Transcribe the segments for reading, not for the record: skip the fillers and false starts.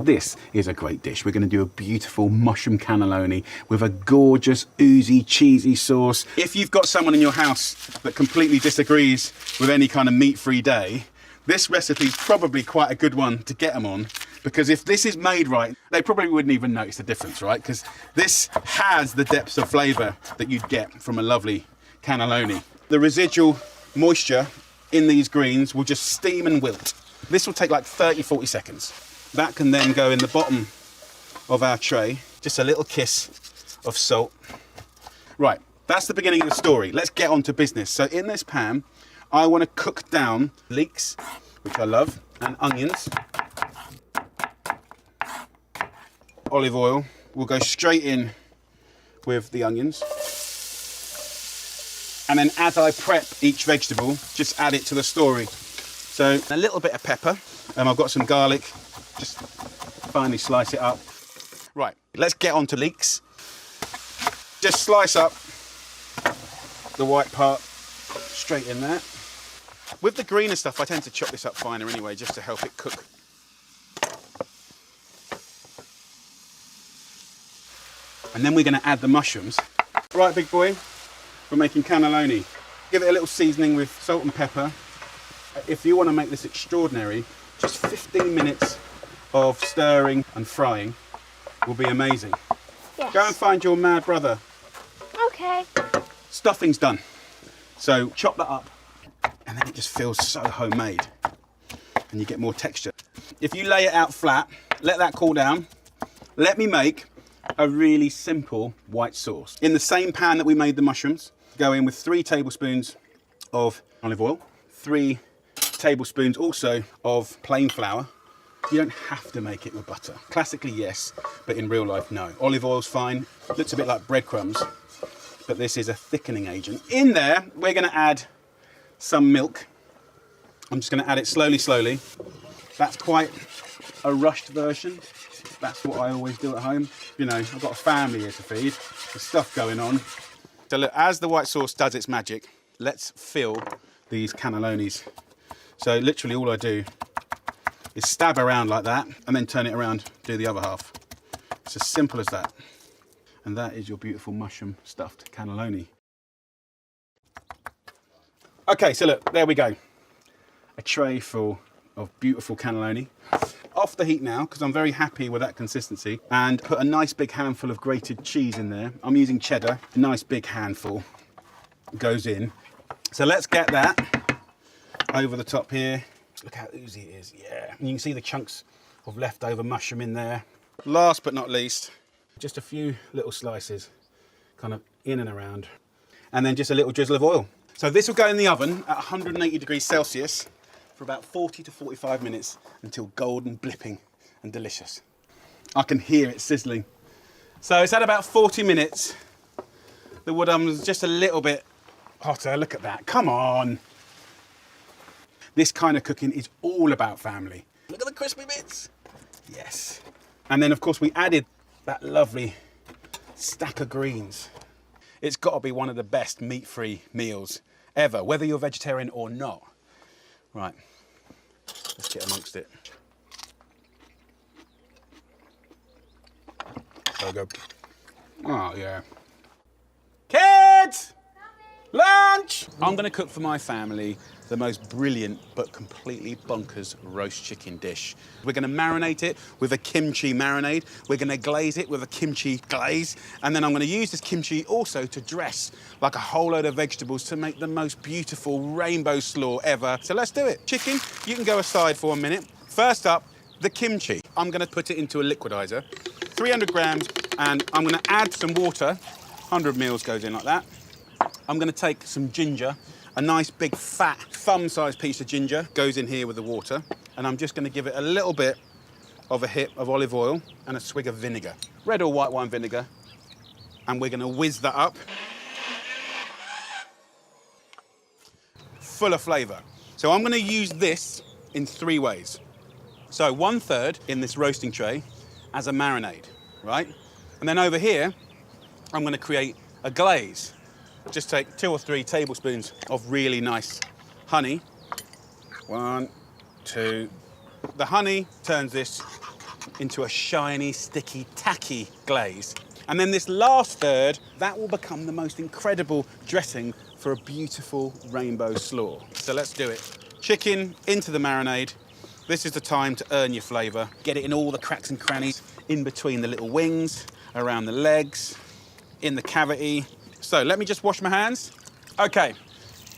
This is a great dish. We're going to do a beautiful mushroom cannelloni with a gorgeous, oozy, cheesy sauce. If you've got someone in your house that completely disagrees with any kind of meat-free day, this recipe is probably quite a good one to get them on, because if this is made right, they probably wouldn't even notice the difference, right? Because this has the depths of flavour that you'd get from a lovely cannelloni. The residual moisture in these greens will just steam and wilt. This will take like 30-40 seconds. That can then go in the bottom of our tray. Just a little kiss of salt. Right, that's the beginning of the story. Let's get on to business. So in this pan, I want to cook down leeks, which I love, and onions. Olive oil will go straight in with the onions. And then as I prep each vegetable, just add it to the story. So a little bit of pepper, and I've got some garlic. Just finely slice it up. Right, let's get on to leeks. Just slice up the white part straight in there. With the greener stuff, I tend to chop this up finer anyway, just to help it cook. And then we're going to add the mushrooms. Right, big boy, we're making cannelloni. Give it a little seasoning with salt and pepper. If you want to make this extraordinary, just 15 minutes of stirring and frying will be amazing. Yes. Go and find your mad brother. Okay. Stuffing's done. So chop that up, and then it just feels so homemade, and you get more texture. If you lay it out flat, let that cool down. Let me make a really simple white sauce. In the same pan that we made the mushrooms, go in with 3 tablespoons of olive oil, 3 tablespoons also of plain flour. You don't have to make it with butter. Classically, yes, but in real life, no. Olive oil's fine. Looks a bit like breadcrumbs, but this is a thickening agent. In there, we're gonna add some milk. I'm just gonna add it slowly, slowly. That's quite a rushed version. That's what I always do at home. You know, I've got a family here to feed. There's stuff going on. So look, as the white sauce does its magic, let's fill these cannellonis. So literally all I do is stab around like that and then turn it around, do the other half. It's as simple as that. And that is your beautiful mushroom stuffed cannelloni. Okay, so look, there we go. A tray full of beautiful cannelloni. Off the heat now, because I'm very happy with that consistency. And put a nice big handful of grated cheese in there. I'm using cheddar, a nice big handful goes in. So let's get that over the top here. Look how oozy it is, yeah. And you can see the chunks of leftover mushroom in there. Last but not least, just a few little slices, kind of in and around. And then just a little drizzle of oil. So this will go in the oven at 180 degrees Celsius for about 40 to 45 minutes until golden, blipping and delicious. I can hear it sizzling. So it's at about 40 minutes. The wood oven's just a little bit hotter. Look at that, come on. This kind of cooking is all about family. Look at the crispy bits. Yes. And then of course we added that lovely stack of greens. It's got to be one of the best meat-free meals ever, whether you're vegetarian or not. Right, let's get amongst it. So good. Oh yeah. Kids! Lunch! I'm going to cook for my family the most brilliant but completely bonkers roast chicken dish. We're going to marinate it with a kimchi marinade. We're going to glaze it with a kimchi glaze. And then I'm going to use this kimchi also to dress like a whole load of vegetables to make the most beautiful rainbow slaw ever. So let's do it. Chicken, you can go aside for 1 minute. First up, the kimchi. I'm going to put it into a liquidizer, 300 grams, and I'm going to add some water. 100 mils goes in like that. I'm going to take some ginger. A nice big fat thumb-sized piece of ginger goes in here with the water, and I'm just going to give it a little bit of a hit of olive oil and a swig of vinegar, red or white wine vinegar, and we're going to whiz that up. Full of flavour. So I'm going to use this in 3 ways. So 1/3 in this roasting tray as a marinade, right? And then over here, I'm going to create a glaze. Just take 2 or 3 tablespoons of really nice honey. 1, 2. The honey turns this into a shiny, sticky, tacky glaze. And then this last third, that will become the most incredible dressing for a beautiful rainbow slaw. So let's do it. Chicken into the marinade. This is the time to earn your flavour. Get it in all the cracks and crannies, in between the little wings, around the legs, in the cavity. So let me just wash my hands. Okay,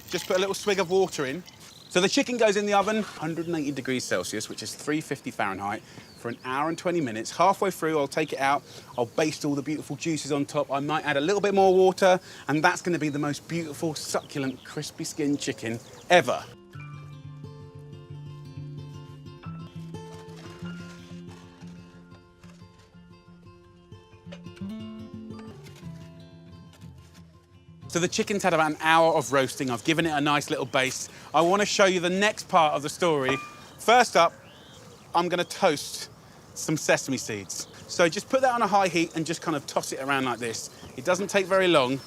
just put a little swig of water in. So the chicken goes in the oven, 180 degrees Celsius, which is 350 Fahrenheit, for 1 hour and 20 minutes. Halfway through, I'll take it out. I'll baste all the beautiful juices on top. I might add a little bit more water, and that's going to be the most beautiful, succulent, crispy skinned chicken ever. So the chicken's had about 1 hour of roasting. I've given it a nice little baste. I want to show you the next part of the story. First up, I'm going to toast some sesame seeds. So just put that on a high heat and just kind of toss it around like this. It doesn't take very long.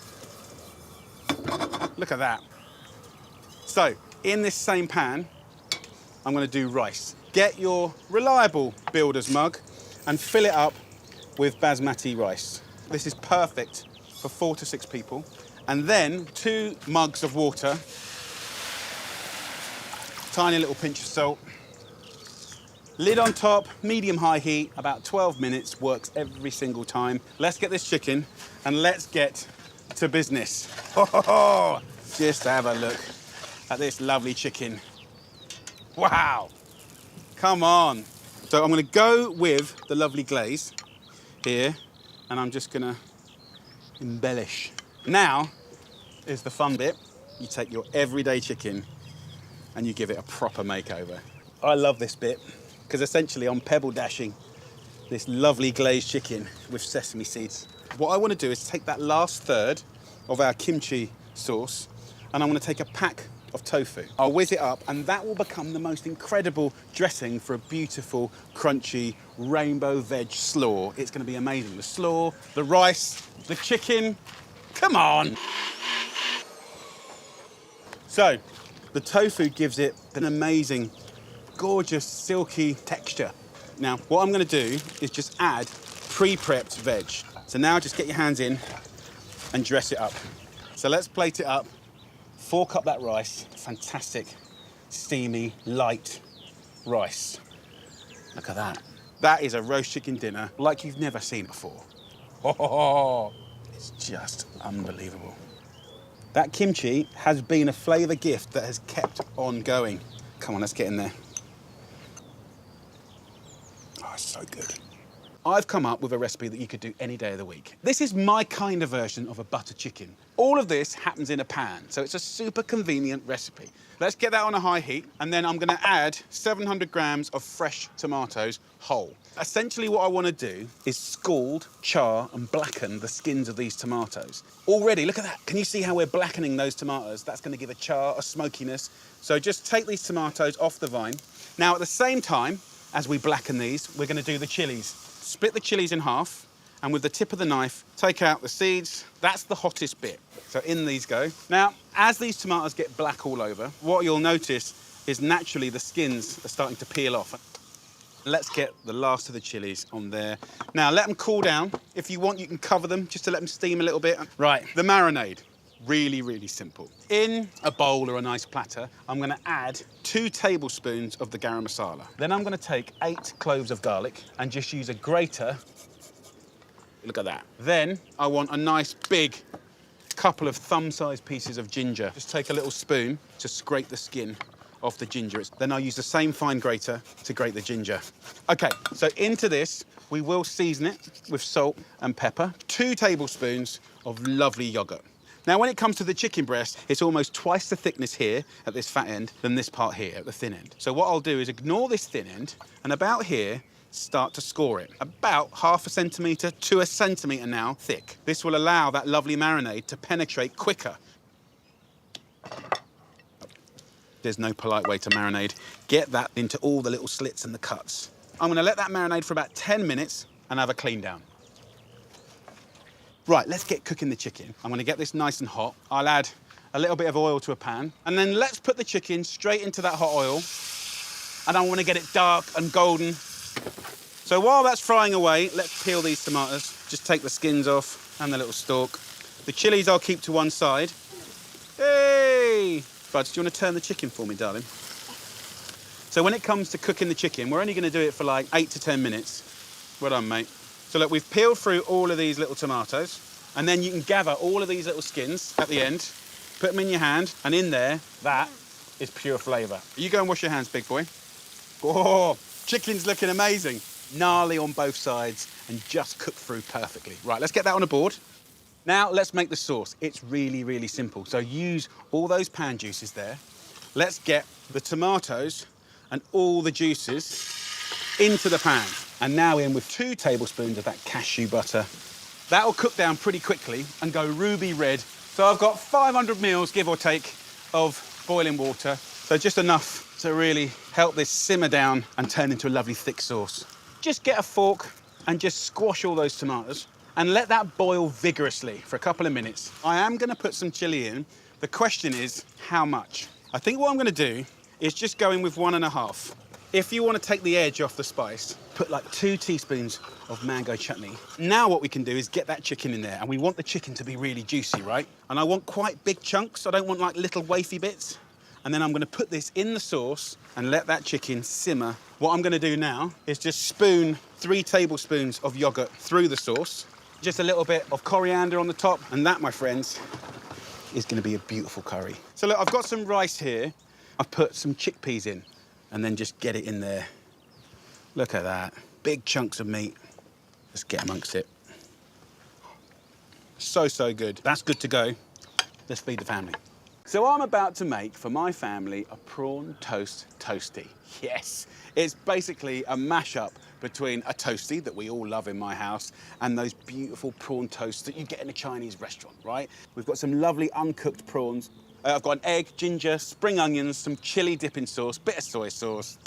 Look at that. So in this same pan, I'm going to do rice. Get your reliable builder's mug and fill it up with basmati rice. This is perfect for 4 to 6 people. And then 2 mugs of water, tiny little pinch of salt, lid on top, medium-high heat, about 12 minutes, works every single time. Let's get this chicken and let's get to business. Just have a look at this lovely chicken. Wow, come on. So I'm gonna go with the lovely glaze here, and I'm just gonna embellish. Now is the fun bit. You take your everyday chicken and you give it a proper makeover. I love this bit because essentially I'm pebble dashing this lovely glazed chicken with sesame seeds. What I want to do is take that last third of our kimchi sauce and I'm going to take a pack of tofu. I'll whiz it up and that will become the most incredible dressing for a beautiful, crunchy, rainbow veg slaw. It's going to be amazing. The slaw, the rice, the chicken. Come on! So, the tofu gives it an amazing, gorgeous, silky texture. Now, what I'm going to do is just add pre-prepped veg. So now just get your hands in and dress it up. So let's plate it up, fork up that rice. Fantastic, steamy, light rice. Look at that. That is a roast chicken dinner like you've never seen before. Oh, it's just unbelievable. That kimchi has been a flavour gift that has kept on going. Come on, let's get in there. Oh, it's so good. I've come up with a recipe that you could do any day of the week. This is my kind of version of a butter chicken. All of this happens in a pan, so it's a super convenient recipe. Let's get that on a high heat, and then I'm gonna add 700 grams of fresh tomatoes whole. Essentially what I wanna do is scald, char, and blacken the skins of these tomatoes. Already, look at that. Can you see how we're blackening those tomatoes? That's gonna give a char, a smokiness. So just take these tomatoes off the vine. Now, at the same time, as we blacken these, we're gonna do the chilies. Split the chilies in half, and with the tip of the knife, take out the seeds. That's the hottest bit. So in these go. Now, as these tomatoes get black all over, what you'll notice is naturally the skins are starting to peel off. Let's get the last of the chilies on there. Now, let them cool down. If you want, you can cover them just to let them steam a little bit. Right, the marinade. Really, really simple. In a bowl or a nice platter, I'm gonna add 2 tablespoons of the garam masala. Then I'm gonna take 8 cloves of garlic and just use a grater. Look at that. Then I want a nice big couple of thumb-sized pieces of ginger. Just take a little spoon to scrape the skin off the ginger. Then I'll use the same fine grater to grate the ginger. Okay, so into this, we will season it with salt and pepper. 2 tablespoons of lovely yogurt. Now, when it comes to the chicken breast, it's almost twice the thickness here at this fat end than this part here at the thin end. So what I'll do is ignore this thin end and about here, start to score it. About 1/2 centimetre to 1 centimetre now thick. This will allow that lovely marinade to penetrate quicker. There's no polite way to marinade. Get that into all the little slits and the cuts. I'm gonna let that marinade for about 10 minutes and have a clean down. Right, let's get cooking the chicken. I'm gonna get this nice and hot. I'll add a little bit of oil to a pan, and then let's put the chicken straight into that hot oil. And I wanna get it dark and golden. So while that's frying away, let's peel these tomatoes. Just take the skins off and the little stalk. The chilies I'll keep to one side. Hey! Buds, do you want to turn the chicken for me, darling? So when it comes to cooking the chicken, we're only going to do it for like 8 to 10 minutes. Well done, mate. So look, we've peeled through all of these little tomatoes, and then you can gather all of these little skins at the end, put them in your hand, and in there, that is pure flavour. You go and wash your hands, big boy. Oh, chicken's looking amazing. Gnarly on both sides and just cooked through perfectly. Right, let's get that on a board. Now let's make the sauce. It's really, really simple. So use all those pan juices there. Let's get the tomatoes and all the juices into the pan. And now in with 2 tablespoons of that cashew butter. That'll cook down pretty quickly and go ruby red. So I've got 500 mils, give or take, of boiling water. So just enough to really help this simmer down and turn into a lovely thick sauce. Just get a fork and just squash all those tomatoes and let that boil vigorously for a couple of minutes. I am going to put some chili in. The question is, how much? I think what I'm going to do is just go in with 1.5. If you want to take the edge off the spice, put like 2 teaspoons of mango chutney. Now what we can do is get that chicken in there, and we want the chicken to be really juicy, right? And I want quite big chunks. I don't want like little wafy bits. And then I'm going to put this in the sauce and let that chicken simmer. What I'm going to do now is just spoon 3 tablespoons of yogurt through the sauce. Just a little bit of coriander on the top. And that, my friends, is going to be a beautiful curry. So look, I've got some rice here. I've put some chickpeas in and then just get it in there. Look at that. Big chunks of meat. Let's get amongst it. So, so good. That's good to go. Let's feed the family. So I'm about to make, for my family, a prawn toast toastie. Yes, it's basically a mashup between a toastie that we all love in my house and those beautiful prawn toasts that you get in a Chinese restaurant, right? We've got some lovely uncooked prawns. I've got an egg, ginger, spring onions, some chili dipping sauce, bit of soy sauce,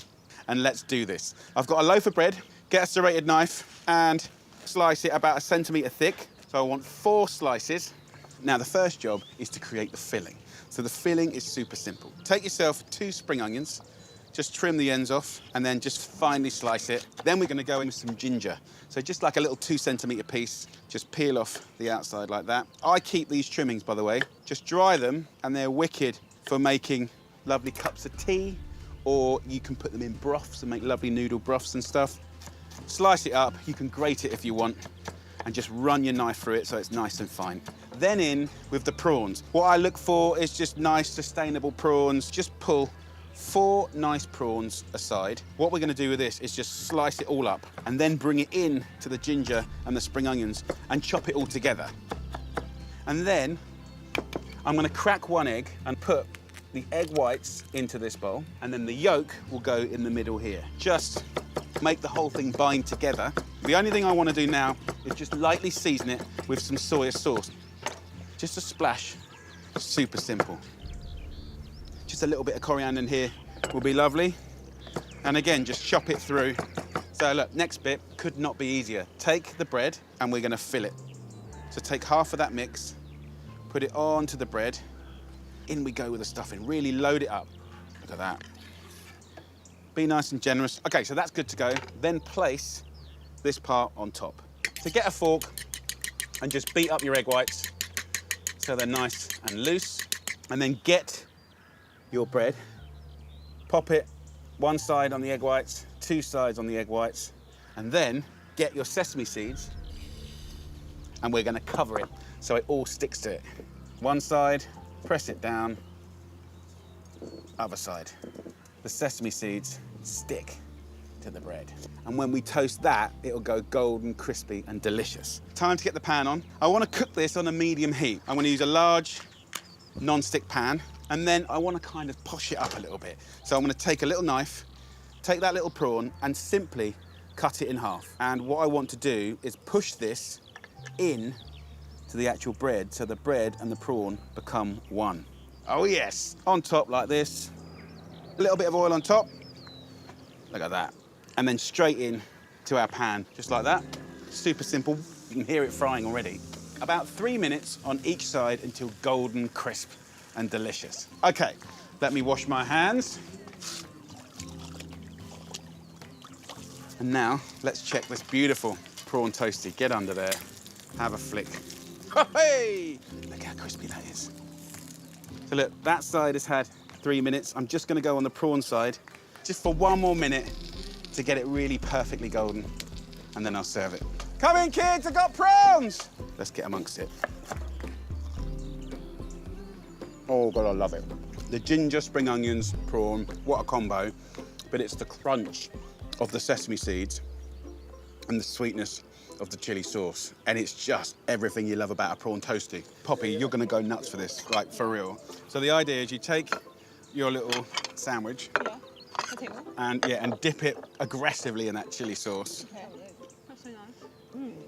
and let's do this. I've got a loaf of bread, get a serrated knife and slice it about 1 centimetre thick. So I want 4 slices. Now the first job is to create the filling. So the filling is super simple. Take yourself 2 spring onions, just trim the ends off, and then just finely slice it. Then we're gonna go in with some ginger. So just like a little 2 centimetre piece, just peel off the outside like that. I keep these trimmings, by the way, just dry them, and they're wicked for making lovely cups of tea, or you can put them in broths and make lovely noodle broths and stuff. Slice it up, you can grate it if you want, and just run your knife through it so it's nice and fine. Then in with the prawns. What I look for is just nice, sustainable prawns. Just pull 4 nice prawns aside. What we're gonna do with this is just slice it all up and then bring it in to the ginger and the spring onions and chop it all together. And then I'm gonna crack 1 egg and put the egg whites into this bowl, and then the yolk will go in the middle here. Just make the whole thing bind together. The only thing I want to do now is just lightly season it with some soy sauce. Just a splash, super simple. Just a little bit of coriander in here will be lovely. And again, just chop it through. So look, next bit could not be easier. Take the bread and we're gonna fill it. So take half of that mix, put it onto the bread. In we go with the stuffing, really load it up. Look at that. Be nice and generous. Okay, so that's good to go. Then place this part on top. So get a fork and just beat up your egg whites so they're nice and loose. And then get your bread, pop it 1 side on the egg whites, 2 sides on the egg whites, and then get your sesame seeds and we're gonna cover it so it all sticks to it. 1 side, press it down, other side. The sesame seeds stick to the bread. And when we toast that, it'll go golden, crispy, and delicious. Time to get the pan on. I want to cook this on a medium heat. I'm going to use a large non-stick pan, and then I want to kind of posh it up a little bit. So I'm going to take a little knife, take that little prawn, and simply cut it in half. And what I want to do is push this in to the actual bread, so the bread and the prawn become one. Oh yes! On top like this. A little bit of oil on top. Look at that. And then straight in to our pan, just like that. Super simple. You can hear it frying already. About 3 minutes on each side until golden, crisp, and delicious. Okay, let me wash my hands. And now, let's check this beautiful prawn toastie. Get under there, have a flick. Hey! Look how crispy that is. So look, that side has had 3 minutes. I'm just gonna go on the prawn side, just for 1 more minute to get it really perfectly golden, and then I'll serve it. Come in, kids, I got prawns! Let's get amongst it. Oh, God, I love it. The ginger, spring onions, prawn, what a combo. But it's the crunch of the sesame seeds and the sweetness of the chili sauce. And it's just everything you love about a prawn toastie. Poppy, you're gonna go nuts for this, like for real. So the idea is you take your little sandwich and dip it aggressively in that chili sauce. Okay. That's so nice. Amazing.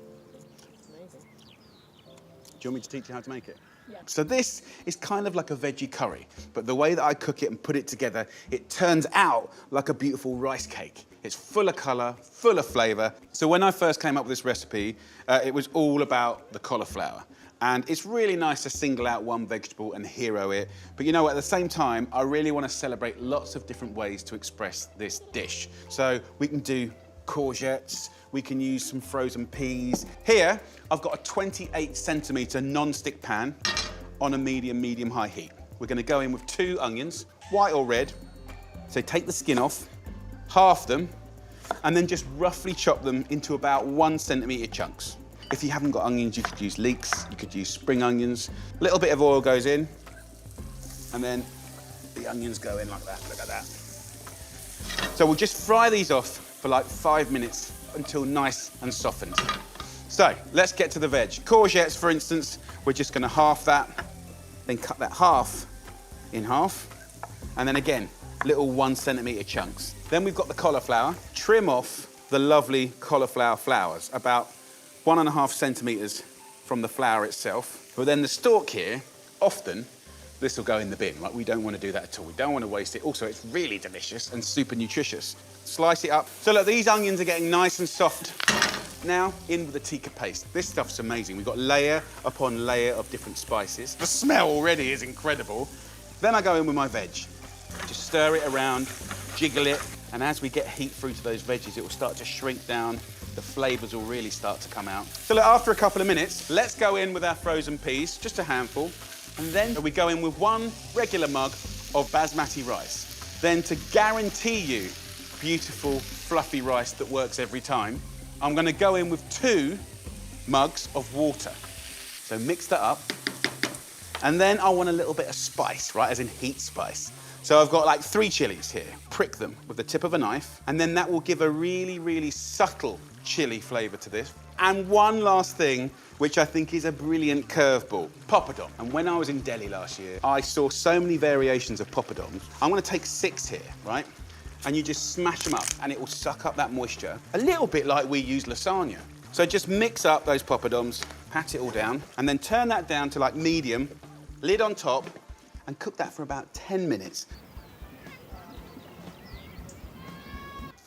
Do you want me to teach you how to make it? Yeah. So this is kind of like a veggie curry, but the way that I cook it and put it together, it turns out like a beautiful rice cake. It's full of colour, full of flavour. So when I first came up with this recipe, it was all about the cauliflower. And it's really nice to single out one vegetable and hero it. But you know what, at the same time, I really want to celebrate lots of different ways to express this dish. So we can do courgettes, we can use some frozen peas. Here, I've got a 28 centimetre non-stick pan on a medium-high heat. We're gonna go in with 2 onions, white or red. So take the skin off, half them, and then just roughly chop them into about 1 centimetre chunks. If you haven't got onions, you could use leeks, you could use spring onions. A little bit of oil goes in, and then the onions go in like that, look at that. So we'll just fry these off for like 5 minutes until nice and softened. So let's get to the veg. Courgettes, for instance, we're just gonna half that, then cut that half in half, and then again, little 1 centimetre chunks. Then we've got the cauliflower. Trim off the lovely cauliflower flowers, about 1.5 centimetres from the flower itself. But then the stalk here, often, this will go in the bin. Like, we don't want to do that at all. We don't want to waste it. Also, it's really delicious and super nutritious. Slice it up. So look, these onions are getting nice and soft. Now, in with the tikka paste. This stuff's amazing. We've got layer upon layer of different spices. The smell already is incredible. Then I go in with my veg. Just stir it around, jiggle it, and as we get heat through to those veggies, it will start to shrink down. The flavours will really start to come out. So look, after a couple of minutes, let's go in with our frozen peas, just a handful. And then we go in with 1 regular mug of basmati rice. Then to guarantee you beautiful, fluffy rice that works every time, I'm gonna go in with 2 mugs of water. So mix that up. And then I want a little bit of spice, right, as in heat spice. So I've got like 3 chilies here. Prick them with the tip of a knife, and then that will give a really, really subtle chili flavour to this. And one last thing, which I think is a brilliant curveball, poppadom. And when I was in Delhi last year, I saw so many variations of poppadoms. I'm gonna take 6 here, right? And you just smash them up, and it will suck up that moisture, a little bit like we use lasagna. So just mix up those poppadoms, pat it all down, and then turn that down to like medium, lid on top, and cook that for about 10 minutes.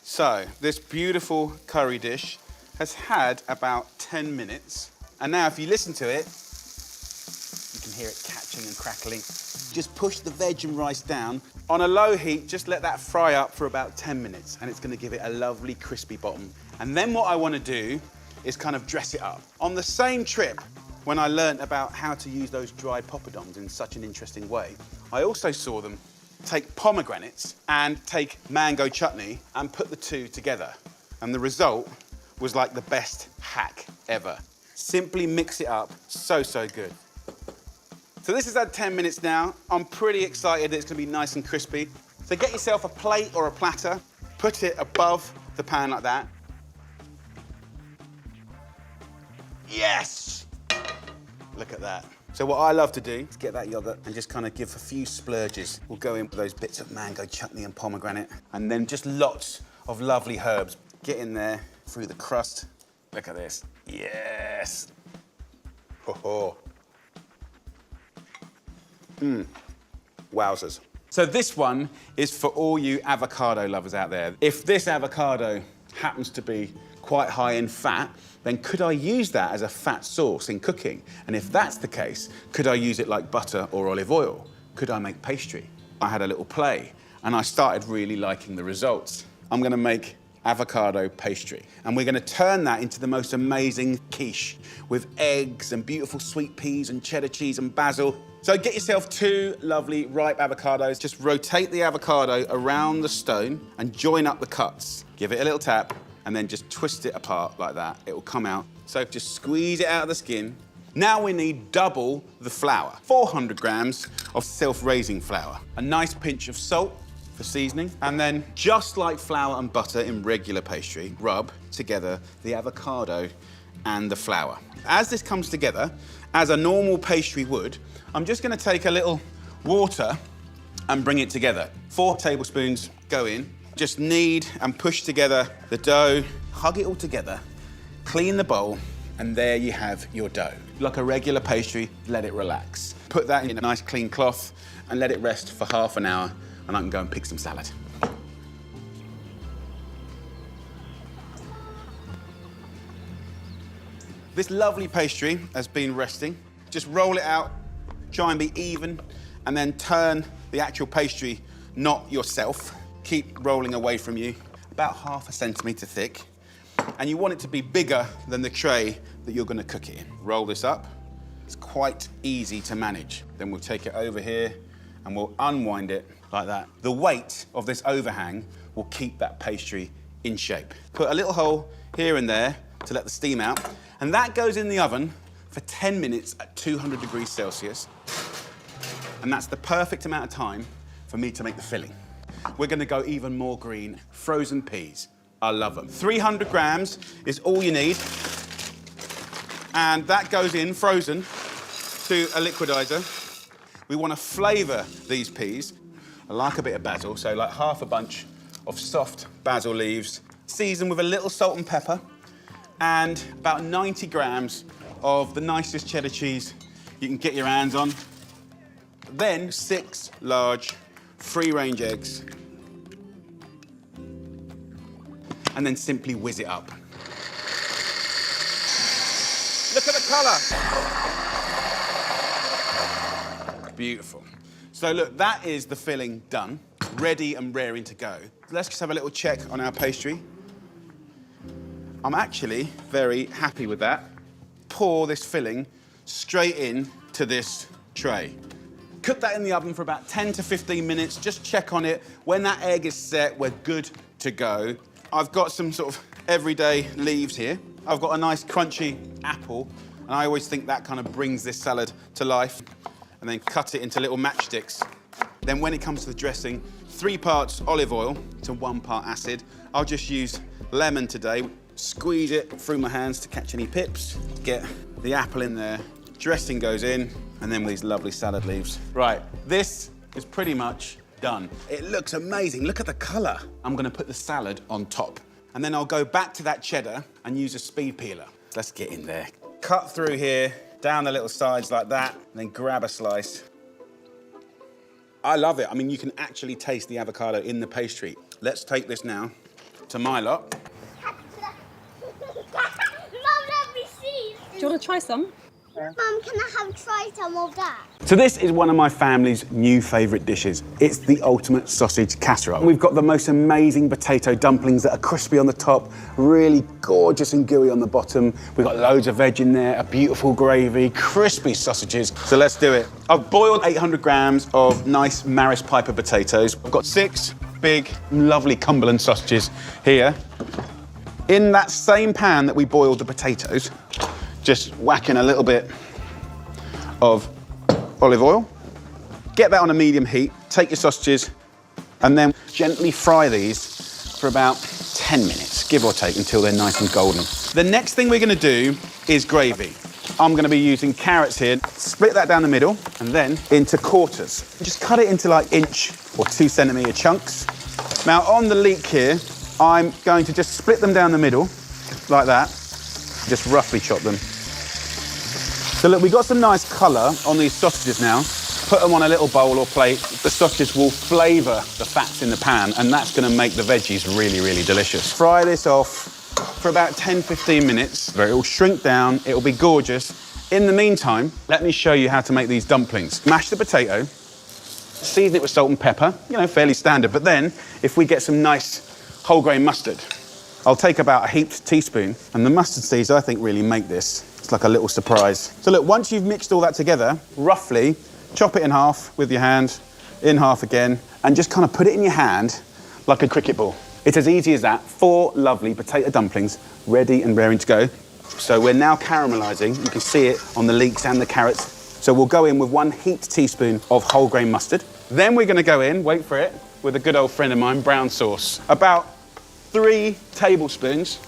So this beautiful curry dish has had about 10 minutes. And now if you listen to it, you can hear it catching and crackling. Just push the veg and rice down. On a low heat, just let that fry up for about 10 minutes, and it's gonna give it a lovely crispy bottom. And then what I wanna do is kind of dress it up. On the same trip, when I learned about how to use those dried poppadoms in such an interesting way, I also saw them take pomegranates and take mango chutney and put the 2 together. And the result was like the best hack ever. Simply mix it up, so good. So this has had 10 minutes now. I'm pretty excited that it's gonna be nice and crispy. So get yourself a plate or a platter, put it above the pan like that. Yes! Look at that. So what I love to do is get that yogurt and just kind of give a few splurges. We'll go in with those bits of mango chutney and pomegranate, and then just lots of lovely herbs. Get in there through the crust. Look at this. Yes. Ho ho. Wowzers. So this one is for all you avocado lovers out there. If this avocado happens to be quite high in fat, then could I use that as a fat source in cooking? And if that's the case, could I use it like butter or olive oil? Could I make pastry? I had a little play, and I started really liking the results. I'm gonna make avocado pastry. And we're gonna turn that into the most amazing quiche with eggs and beautiful sweet peas and cheddar cheese and basil. So get yourself 2 lovely ripe avocados. Just rotate the avocado around the stone and join up the cuts. Give it a little tap and then just twist it apart like that. It will come out. So just squeeze it out of the skin. Now we need double the flour. 400 grams of self-raising flour. A nice pinch of salt for seasoning. And then, just like flour and butter in regular pastry, rub together the avocado and the flour. As this comes together, as a normal pastry would, I'm just gonna take a little water and bring it together. 4 tablespoons go in. Just knead and push together the dough. Hug it all together, clean the bowl, and there you have your dough. Like a regular pastry, let it relax. Put that in a nice clean cloth and let it rest for half an hour, and I can go and pick some salad. This lovely pastry has been resting. Just roll it out, try and be even, and then turn the actual pastry, not yourself. Keep rolling away from you, about ½ centimetre thick. And you want it to be bigger than the tray that you're gonna cook it in. Roll this up. It's quite easy to manage. Then we'll take it over here and we'll unwind it like that. The weight of this overhang will keep that pastry in shape. Put a little hole here and there to let the steam out. And that goes in the oven for 10 minutes at 200 degrees Celsius. And that's the perfect amount of time for me to make the filling. We're gonna go even more green. Frozen peas. I love them. 300 grams is all you need. And that goes in frozen to a liquidizer. We want to flavour these peas. I like a bit of basil, so like half a bunch of soft basil leaves. Season with a little salt and pepper and about 90 grams of the nicest cheddar cheese you can get your hands on. Then 6 large free-range eggs. And then simply whiz it up. Look at the colour. Beautiful. So look, that is the filling done, ready and raring to go. Let's just have a little check on our pastry. I'm actually very happy with that. Pour this filling straight in to this tray. Cook that in the oven for about 10 to 15 minutes. Just check on it. When that egg is set, we're good to go. I've got some sort of everyday leaves here. I've got a nice crunchy apple, and I always think that kind of brings this salad to life. And then cut it into little matchsticks. Then when it comes to the dressing, 3 parts olive oil to 1 part acid. I'll just use lemon today. Squeeze it through my hands to catch any pips. Get the apple in there. Dressing goes in, and then with these lovely salad leaves. Right, this is pretty much done. It looks amazing. Look at the colour. I'm gonna put the salad on top. And then I'll go back to that cheddar and use a speed peeler. Let's get in there. Cut through here, down the little sides like that, and then grab a slice. I love it. I mean, you can actually taste the avocado in the pastry. Let's take this now to my lot. Mum, let me see. Do you want to try some? Mum, can I try some of that? So this is one of my family's new favourite dishes. It's the ultimate sausage casserole. We've got the most amazing potato dumplings that are crispy on the top, really gorgeous and gooey on the bottom. We've got loads of veg in there, a beautiful gravy, crispy sausages. So let's do it. I've boiled 800 grams of nice Maris Piper potatoes. I've got 6 big, lovely Cumberland sausages here. In that same pan that we boiled the potatoes, just whack in a little bit of olive oil. Get that on a medium heat. Take your sausages and then gently fry these for about 10 minutes, give or take, until they're nice and golden. The next thing we're gonna do is gravy. I'm gonna be using carrots here. Split that down the middle and then into quarters. Just cut it into like 1 or 2 centimetre chunks. Now on the leek here, I'm going to just split them down the middle like that. Just roughly chop them. So look, we've got some nice colour on these sausages now. Put them on a little bowl or plate. The sausages will flavour the fats in the pan, and that's going to make the veggies really, really delicious. Fry this off for about 10-15 minutes. It will shrink down, it will be gorgeous. In the meantime, let me show you how to make these dumplings. Mash the potato, season it with salt and pepper, you know, fairly standard. But then, if we get some nice whole grain mustard, I'll take about a heaped teaspoon, and the mustard seeds, I think, really make this. It's like a little surprise. So look, once you've mixed all that together, roughly, chop it in half with your hand, in half again, and just kind of put it in your hand like a cricket ball. It's as easy as that. 4 lovely potato dumplings, ready and raring to go. So we're now caramelising. You can see it on the leeks and the carrots. So we'll go in with 1 heaped teaspoon of whole grain mustard. Then we're going to go in, wait for it, with a good old friend of mine, brown sauce. About 3 tablespoons.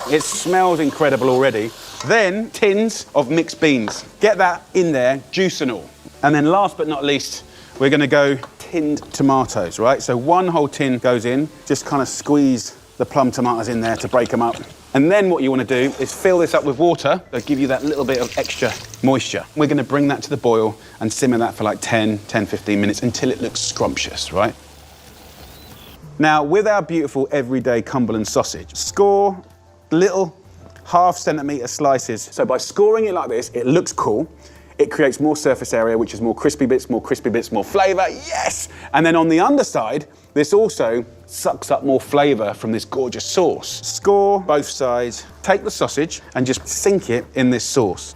It smells incredible already. Then tins of mixed beans. Get that in there, juice and all. And then last but not least, we're going to go tinned tomatoes, right? So 1 whole tin goes in, just kind of squeeze the plum tomatoes in there to break them up. And then what you want to do is fill this up with water. That'll give you that little bit of extra moisture. We're going to bring that to the boil and simmer that for like 10, 15 minutes until it looks scrumptious, right? Now, with our beautiful everyday Cumberland sausage, score little half-centimetre slices. So by scoring it like this, it looks cool. It creates more surface area, which is more crispy bits, more flavour, yes! And then on the underside, this also sucks up more flavour from this gorgeous sauce. Score both sides, take the sausage and just sink it in this sauce.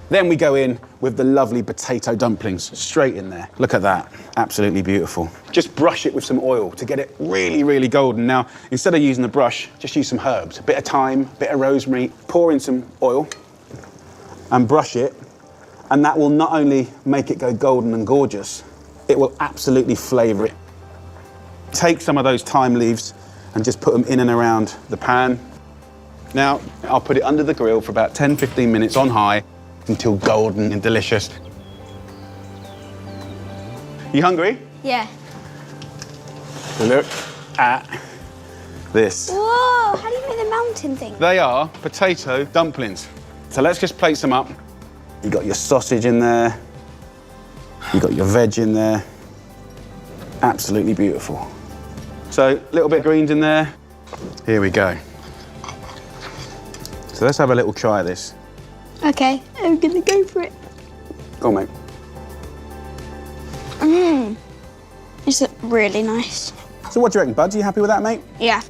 Then we go in with the lovely potato dumplings, straight in there. Look at that, absolutely beautiful. Just brush it with some oil to get it really, really golden. Now, instead of using the brush, just use some herbs, a bit of thyme, a bit of rosemary, pour in some oil and brush it. And that will not only make it go golden and gorgeous, it will absolutely flavour it. Take some of those thyme leaves and just put them in and around the pan. Now, I'll put it under the grill for about 10, 15 minutes on high until golden and delicious. You hungry? Yeah. Look at this. Whoa, how do you make the mountain thing? They are potato dumplings. So let's just plate some up. You got your sausage in there. You got your veg in there. Absolutely beautiful. So a little bit of greens in there. Here we go. So let's have a little try of this. Okay, I'm gonna go for it. Go on, mate. It's really nice. So what do you reckon, Buds? Are you happy with that, mate? Yeah.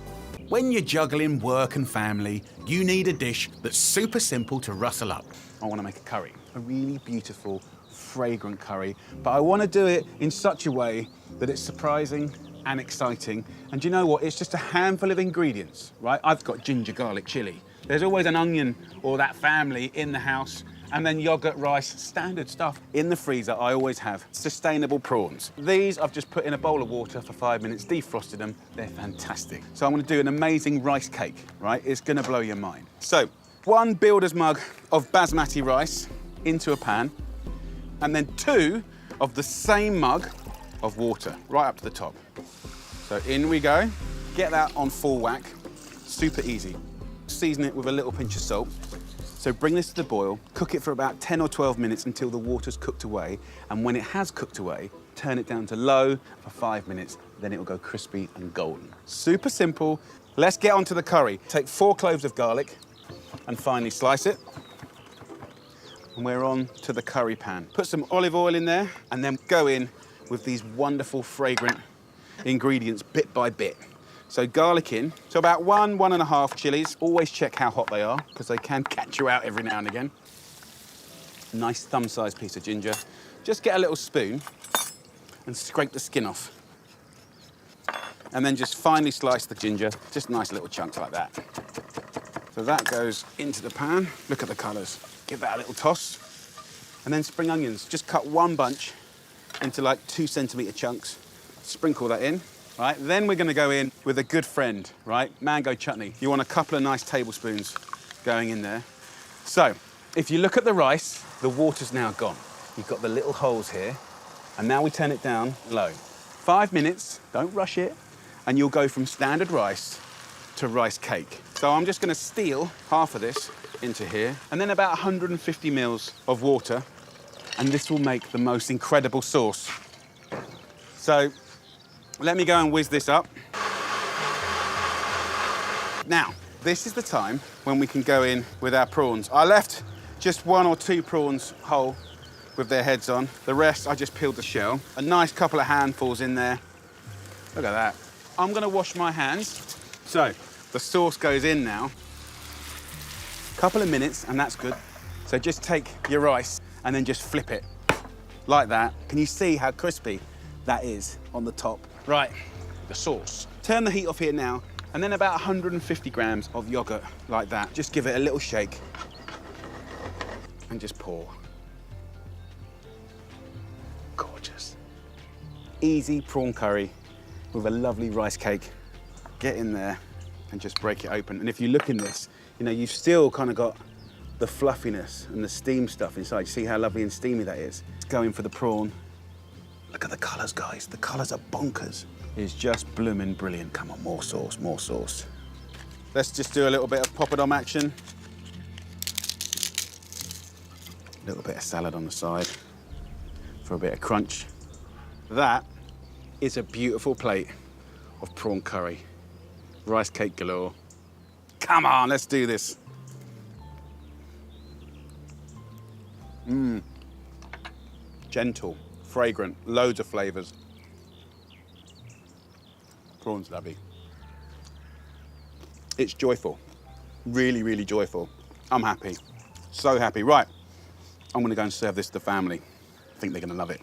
When you're juggling work and family, you need a dish that's super simple to rustle up. I want to make a curry, a really beautiful, fragrant curry, but I want to do it in such a way that it's surprising and exciting. And do you know what? It's just a handful of ingredients, right? I've got ginger garlic chili. There's always an onion or that family in the house, and then yogurt, rice, standard stuff. In the freezer, I always have sustainable prawns. These I've just put in a bowl of water for 5 minutes, defrosted them. They're fantastic. So I'm going to do an amazing rice cake, right? It's going to blow your mind. So 1 builder's mug of basmati rice into a pan, and then 2 of the same mug of water, right up to the top. So in we go. Get that on full whack. Super easy. Season it with a little pinch of salt. So bring this to the boil, cook it for about 10 or 12 minutes until the water's cooked away, and when it has cooked away, turn it down to low for 5 minutes, then it'll go crispy and golden. Super simple. Let's get onto the curry. Take 4 cloves of garlic and finely slice it. And we're on to the curry pan. Put some olive oil in there and then go in with these wonderful, fragrant ingredients bit by bit. So garlic in, so about 1.5 chilies. Always check how hot they are, because they can catch you out every now and again. Nice thumb-sized piece of ginger. Just get a little spoon and scrape the skin off. And then just finely slice the ginger, just nice little chunks like that. So that goes into the pan. Look at the colours. Give that a little toss. And then spring onions. Just cut 1 bunch into like 2-centimetre chunks. Sprinkle that in. Right, then we're going to go in with a good friend, right? Mango chutney. You want a couple of nice tablespoons going in there. So, if you look at the rice, the water's now gone. You've got the little holes here, and now we turn it down low. 5 minutes, don't rush it, and you'll go from standard rice to rice cake. So I'm just going to steal half of this into here, and then about 150 mils of water, and this will make the most incredible sauce. So, let me go and whiz this up. Now, this is the time when we can go in with our prawns. I left just 1 or 2 prawns whole with their heads on. The rest, I just peeled the shell. A nice couple of handfuls in there. Look at that. I'm gonna wash my hands. So, The sauce goes in now. Couple of minutes, and that's good. So just take your rice and then just flip it like that. Can you see how crispy that is on the top? Right, the sauce. Turn the heat off here now, and then about 150 grams of yogurt like that. Just give it a little shake and just pour. Gorgeous. Easy prawn curry with a lovely rice cake. Get in there and just break it open. And if you look in this, you know, you've still kind of got the fluffiness and the steam stuff inside. You see how lovely and steamy that is? Going for the prawn. Look at the colours, guys. The colours are bonkers. It's just blooming brilliant. Come on, more sauce, more sauce. Let's just do a little bit of poppadom action. A little bit of salad on the side for a bit of crunch. That is a beautiful plate of prawn curry. Rice cake galore. Come on, let's do this. Mmm. Gentle, fragrant, loads of flavours. Prawn's lovely. It's joyful. Really, really joyful. I'm happy. So happy. Right, I'm gonna go and serve this to the family. I think they're gonna love it.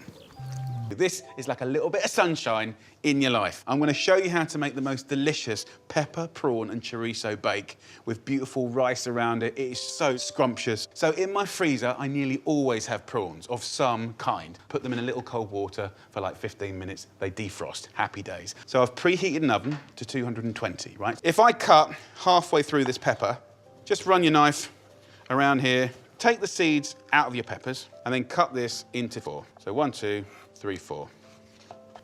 This is like a little bit of sunshine in your life. I'm going to show you how to make the most delicious pepper, prawn and chorizo bake with beautiful rice around it. It is so scrumptious. So in my freezer, I nearly always have prawns of some kind. Put them in a little cold water for like 15 minutes. They defrost. Happy days. So I've preheated an oven to 220, right? If I cut halfway through this pepper, just run your knife around here, take the seeds out of your peppers, and then cut this into 4. So 1, 2, 3, 4.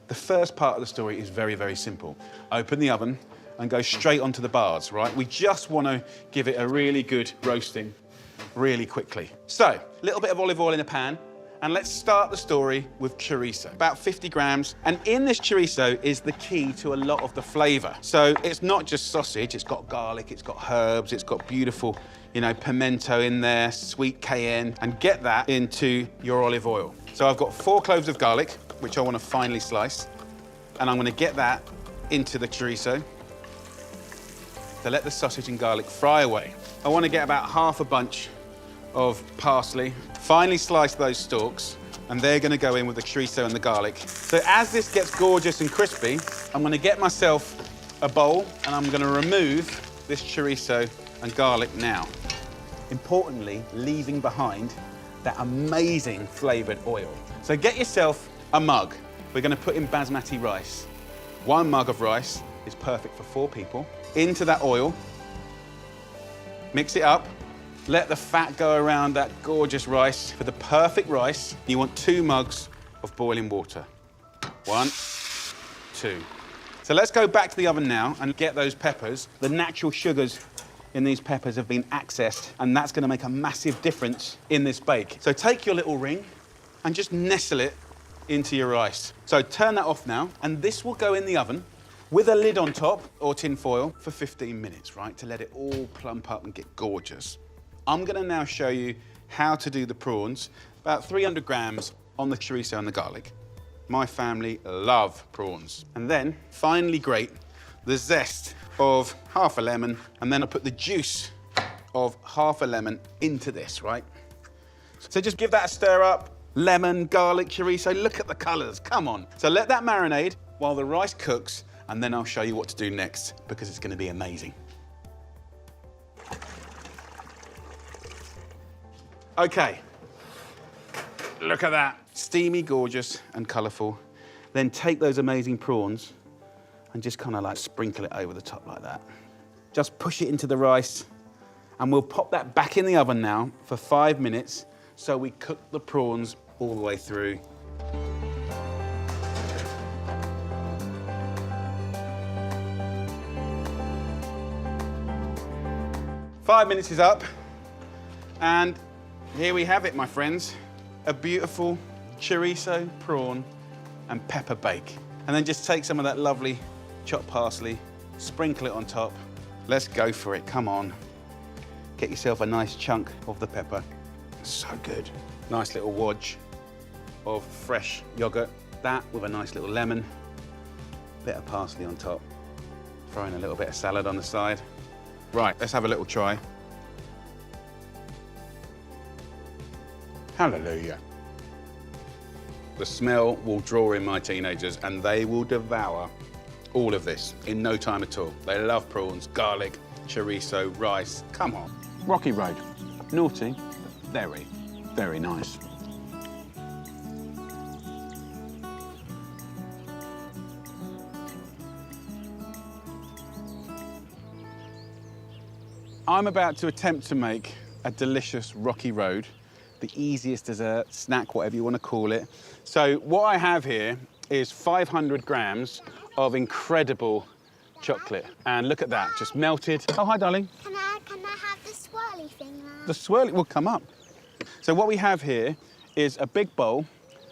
The first part of the story is very, very simple. Open the oven and go straight onto the bars, right? We just want to give it a really good roasting really quickly. So, a little bit of olive oil in a pan, and let's start the story with chorizo. About 50 grams, and in this chorizo is the key to a lot of the flavour. So it's not just sausage, it's got garlic, it's got herbs, it's got beautiful, you know, pimento in there, sweet cayenne, and get that into your olive oil. So I've got 4 cloves of garlic, which I want to finely slice, and I'm going to get that into the chorizo to let the sausage and garlic fry away. I want to get about half a bunch of parsley, finely slice those stalks, and they're going to go in with the chorizo and the garlic. So as this gets gorgeous and crispy, I'm going to get myself a bowl, and I'm going to remove this chorizo and garlic now. Importantly, leaving behind that amazing flavoured oil. So get yourself a mug. We're going to put in basmati rice. 1 mug of rice is perfect for 4 people. Into that oil, mix it up, let the fat go around that gorgeous rice. For the perfect rice, you want 2 mugs of boiling water. 1, 2. So let's go back to the oven now and get those peppers. The natural sugars in these peppers have been accessed, and that's going to make a massive difference in this bake. So take your little ring and just nestle it into your rice. So turn that off now, and this will go in the oven with a lid on top or tin foil for 15 minutes, right, to let it all plump up and get gorgeous. I'm going to now show you how to do the prawns. About 300 grams on the chorizo and the garlic. My family love prawns. And then finely grate the zest of half a lemon, and then I'll put the juice of half a lemon into this, right? So just give that a stir up. Lemon, garlic, chorizo, look at the colours, come on. So let that marinate while the rice cooks, and then I'll show you what to do next, because it's going to be amazing. Okay, look at that. Steamy, gorgeous, and colourful. Then take those amazing prawns and just kind of like sprinkle it over the top like that. Just push it into the rice, and we'll pop that back in the oven now for 5 minutes, so we cook the prawns all the way through. Five minutes is up, and here we have it, my friends. A beautiful chorizo, prawn, and pepper bake. And then just take some of that lovely chopped parsley, sprinkle it on top. Let's go for it, come on. Get yourself a nice chunk of the pepper. So good. Nice little wodge of fresh yogurt. That with a nice little lemon, bit of parsley on top. Throw in a little bit of salad on the side. Right, let's have a little try. Hallelujah. The smell will draw in my teenagers and they will devour all of this in no time at all. They love prawns, garlic, chorizo, rice. Come on. Rocky Road. Naughty, very, very nice. I'm about to attempt to make a delicious Rocky Road, the easiest dessert, snack, whatever you want to call it. So what I have here is 500 grams of incredible chocolate. And look at that, just melted. Oh, hi, darling. Can I have the swirly thing now? The swirly will come up. So what we have here is a big bowl,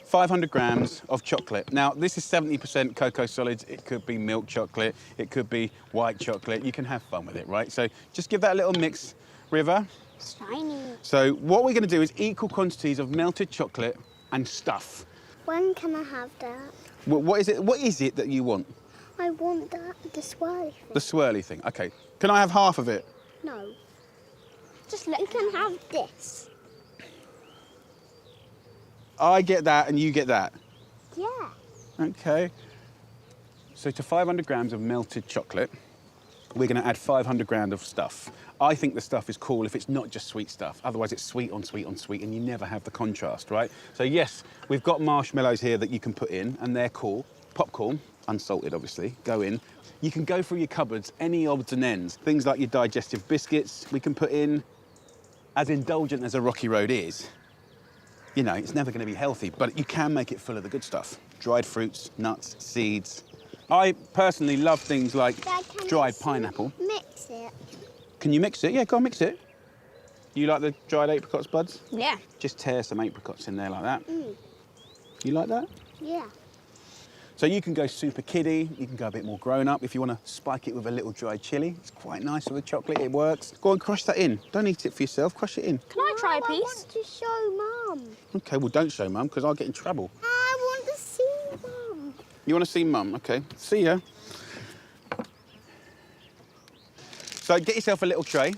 500 grams of chocolate. Now, this is 70% cocoa solids. It could be milk chocolate. It could be white chocolate. You can have fun with it, right? So just give that a little mix, River. Shiny. So what we're going to do is equal quantities of melted chocolate and stuff. When can I have that? What is it that you want? I want the swirly thing. The swirly thing. Okay. Can I have half of it? No. Just let you can have this. I get that and you get that. Yeah. Okay. So to 500 grams of melted chocolate, we're going to add 500 grams of stuff. I think the stuff is cool if it's not just sweet stuff. Otherwise, it's sweet on sweet on sweet, and you never have the contrast, right? So yes, we've got marshmallows here that you can put in, and they're cool. Popcorn, unsalted, obviously, go in. You can go through your cupboards, any odds and ends. Things like your digestive biscuits, we can put in. As indulgent as a Rocky Road is, you know, it's never going to be healthy, but you can make it full of the good stuff. Dried fruits, nuts, seeds. I personally love things like Dad, dried pineapple. Mix it. Can you mix it? Yeah, go on, mix it. You like the dried apricots, buds? Yeah. Just tear some apricots in there like that. You like that? Yeah. So you can go super kiddie, you can go a bit more grown up. If you want to spike it with a little dried chilli, it's quite nice with the chocolate, it works. Go and crush that in. Don't eat it for yourself, crush it in. Can I try a I piece? want to show Mum. Okay, well don't show Mum, because I'll get in trouble. I want to see Mum. You want to see Mum? Okay, see ya. So get yourself a little tray,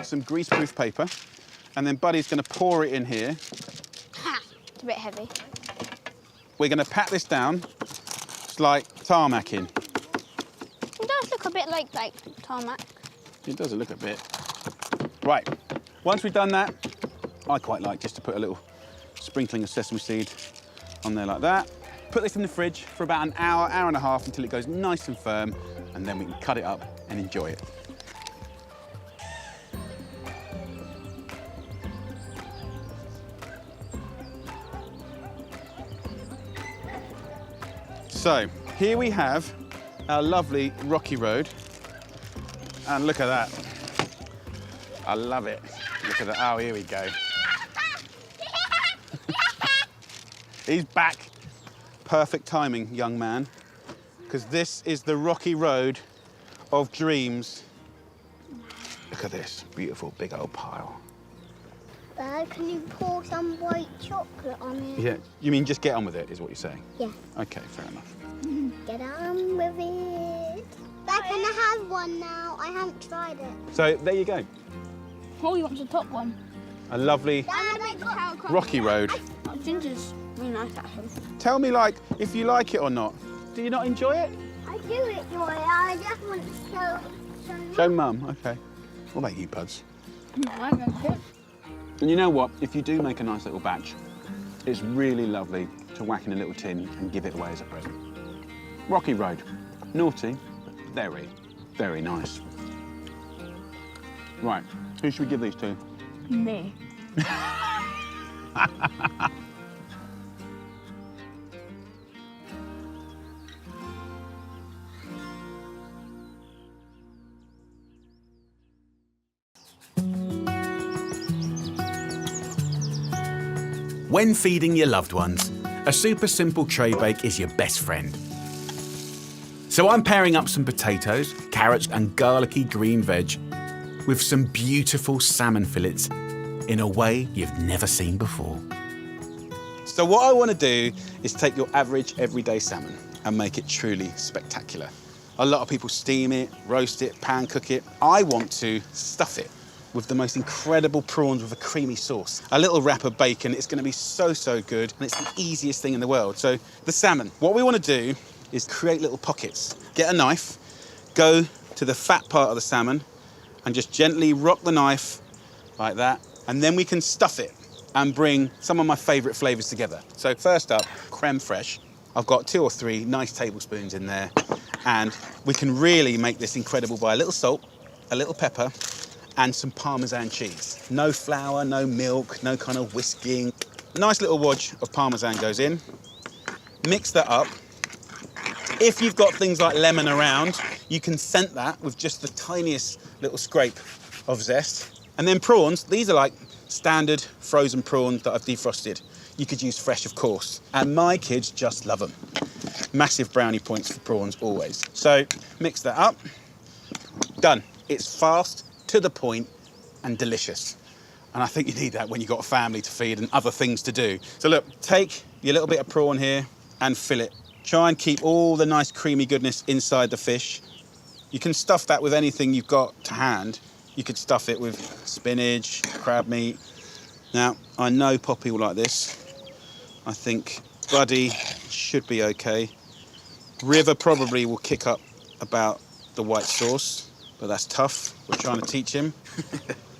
some greaseproof paper, and then Buddy's going to pour it in here. Ha! It's a bit heavy. We're going to pat this down. It's like tarmacking. It does look a bit like tarmac. It does look a bit. Right, once we've done that, I quite like just to put a little sprinkling of sesame seed on there like that. Put this in the fridge for about an hour, hour and a half until it goes nice and firm, and then we can cut it up and enjoy it. So, here we have our lovely Rocky Road. And look at that. I love it. Look at that. Oh, here we go. He's back. Perfect timing, young man. Because this is the Rocky Road of dreams. Look at this. Beautiful big old pile. Dad, can you pour some white chocolate on it? Yeah. You mean just get on with it, is what you're saying? Yeah. Okay, fair enough. Get on with it. Dad, can I have one now? I haven't tried it. So, there you go. Oh, you want the top one? A lovely Rocky Road. Oh, ginger's really nice, actually. Tell me, like, if you like it or not. Do you not enjoy it? I do enjoy it. I just want to show Show Mum. Okay. What about you, Puds? I like it. And you know what? If you do make a nice little batch, it's really lovely to whack in a little tin and give it away as a present. Rocky Road. Naughty, but very, very nice. Right, who should we give these to? Me. When feeding your loved ones, a super simple tray bake is your best friend. So I'm pairing up some potatoes, carrots and garlicky green veg with some beautiful salmon fillets in a way you've never seen before. So what I want to do is take your average everyday salmon and make it truly spectacular. A lot of people steam it, roast it, pan cook it. I want to stuff it with the most incredible prawns with a creamy sauce. A little wrap of bacon, it's gonna be so, so good, and it's the easiest thing in the world. So the salmon, what we wanna do is create little pockets. Get a knife, go to the fat part of the salmon, and just gently rock the knife like that, and then we can stuff it and bring some of my favorite flavors together. So first up, creme fraiche. I've got 2 or 3 nice tablespoons in there, and we can really make this incredible by a little salt, a little pepper, and some Parmesan cheese. No flour, no milk, no kind of whisking. Nice little wodge of Parmesan goes in. Mix that up. If you've got things like lemon around, you can scent that with just the tiniest little scrape of zest. And then prawns, these are like standard frozen prawns that I've defrosted. You could use fresh, of course. And my kids just love them. Massive brownie points for prawns, always. So mix that up. Done. It's fast, to the point, and delicious. And I think you need that when you've got a family to feed and other things to do. So look, take your little bit of prawn here and fill it. Try and keep all the nice creamy goodness inside the fish. You can stuff that with anything you've got to hand. You could stuff it with spinach, crab meat. Now, I know Poppy will like this. I think Buddy should be okay. River probably will kick up about the white sauce, but that's tough. We're trying to teach him.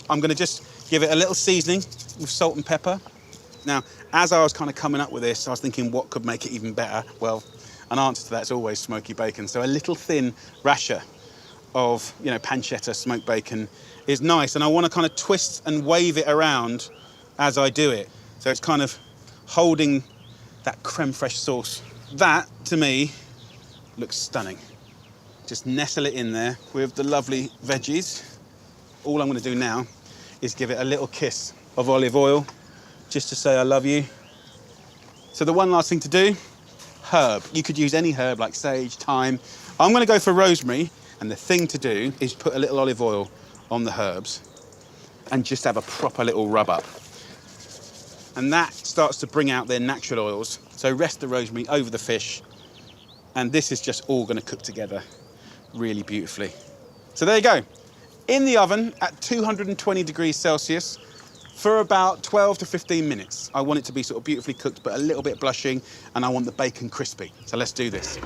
I'm gonna just give it a little seasoning with salt and pepper. Now, as I was kind of coming up with this, I was thinking what could make it even better? Well, an answer to that is always smoky bacon. So a little thin rasher of, pancetta smoked bacon is nice. And I want to kind of twist and wave it around as I do it. So it's kind of holding that creme fraiche sauce. That, to me, looks stunning. Just nestle it in there with the lovely veggies. All I'm going to do now is give it a little kiss of olive oil, just to say I love you. So the one last thing to do, herb. You could use any herb like sage, thyme. I'm going to go for rosemary, and the thing to do is put a little olive oil on the herbs and just have a proper little rub up. And that starts to bring out their natural oils. So rest the rosemary over the fish, and this is just all going to cook together really beautifully. So there you go. In the oven at 220 degrees Celsius for about 12 to 15 minutes. I want it to be sort of beautifully cooked, but a little bit blushing, and I want the bacon crispy. So let's do this.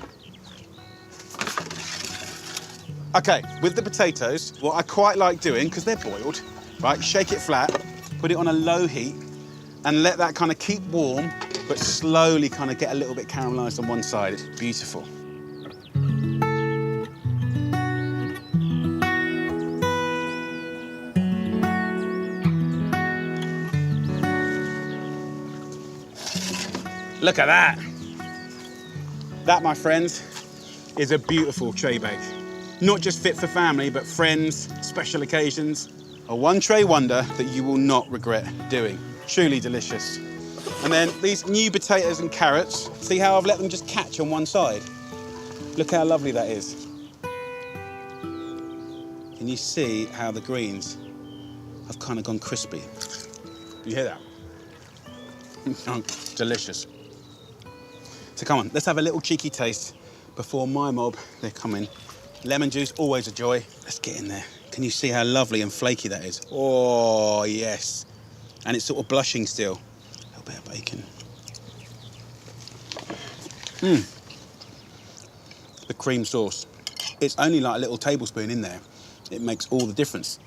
Okay, with the potatoes, what I quite like doing, because they're boiled, right, shake it flat, put it on a low heat, and let that kind of keep warm, but slowly kind of get a little bit caramelised on one side. It's beautiful. Look at that. That, my friends, is a beautiful tray bake. Not just fit for family, but friends, special occasions. A one tray wonder that you will not regret doing. Truly delicious. And then these new potatoes and carrots, see how I've let them just catch on one side? Look how lovely that is. Can you see how the greens have kind of gone crispy? You hear that? Oh, delicious. So come on, let's have a little cheeky taste before my mob, they're coming. Lemon juice, always a joy. Let's get in there. Can you see how lovely and flaky that is? Oh, yes. And it's sort of blushing still. A little bit of bacon. The cream sauce. It's only like a little tablespoon in there. It makes all the difference.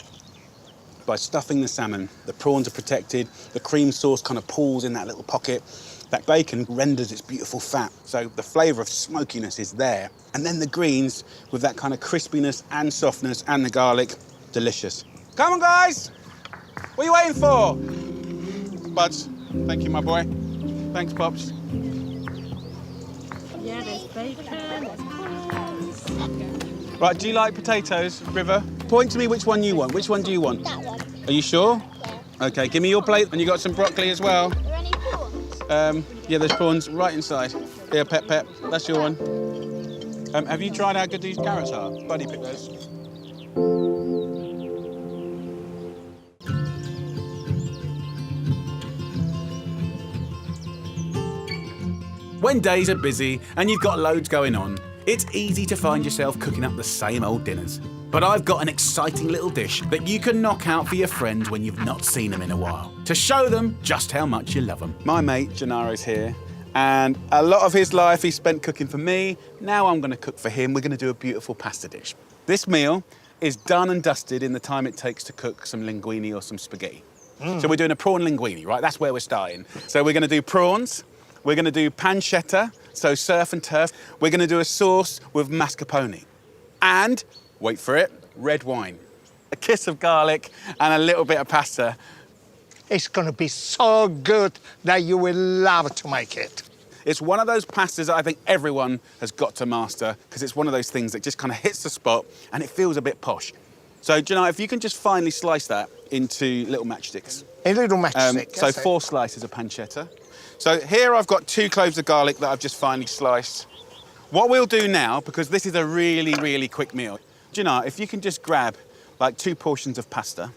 By stuffing the salmon, the prawns are protected, the cream sauce kind of pools in that little pocket. That bacon renders its beautiful fat, so the flavour of smokiness is there. And then the greens, with that kind of crispiness and softness and the garlic, delicious. Come on, guys! What are you waiting for? Buds, thank you, my boy. Thanks, Pops. Yeah, there's bacon, there's prawns. Right, do you like potatoes, River? Point to me which one you want. Which one do you want? That one. Are you sure? Yeah. Okay, give me your plate, and you got some broccoli as well. Are there any prawns? Yeah, there's prawns right inside. Here, Pep, that's your one. Have you tried how good these carrots are? Buddy, pick those. When days are busy and you've got loads going on, It's easy to find yourself cooking up the same old dinners. But I've got an exciting little dish that you can knock out for your friends when you've not seen them in a while, to show them just how much you love them. My mate, Gennaro's here, and a lot of his life he spent cooking for me. Now I'm going to cook for him. We're going to do a beautiful pasta dish. This meal is done and dusted in the time it takes to cook some linguine or some spaghetti. So we're doing a prawn linguine, right? That's where we're starting. So we're going to do prawns. We're going to do pancetta, so surf and turf. We're going to do a sauce with mascarpone. And, wait for it, red wine. A kiss of garlic and a little bit of pasta. It's going to be so good that you will love to make it. It's one of those pastas that I think everyone has got to master, because it's one of those things that just kind of hits the spot and it feels a bit posh. So, Gennaro, if you can just finely slice that into little matchsticks. A little matchstick. So 4 slices of pancetta. So here I've got 2 cloves of garlic that I've just finely sliced. What we'll do now, because this is a really, really quick meal, Gennaro, if you can just grab like 2 portions of pasta.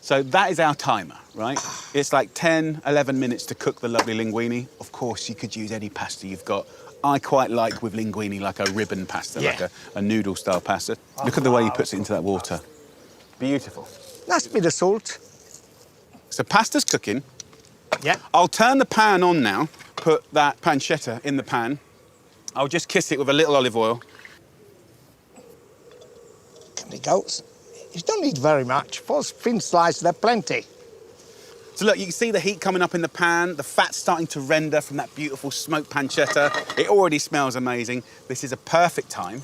So that is our timer, right? It's like 10, 11 minutes to cook the lovely linguine. Of course, you could use any pasta you've got. I quite like with linguine like a ribbon pasta, like a noodle-style pasta. Look at the way he puts it into that water. Beautiful. Nice bit of salt. So pasta's cooking. Yeah. I'll turn the pan on now, put that pancetta in the pan. I'll just kiss it with a little olive oil. There we go. You don't need very much. 4 thin slices, they're plenty. So look, you can see the heat coming up in the pan, the fat's starting to render from that beautiful smoked pancetta. It already smells amazing. This is a perfect time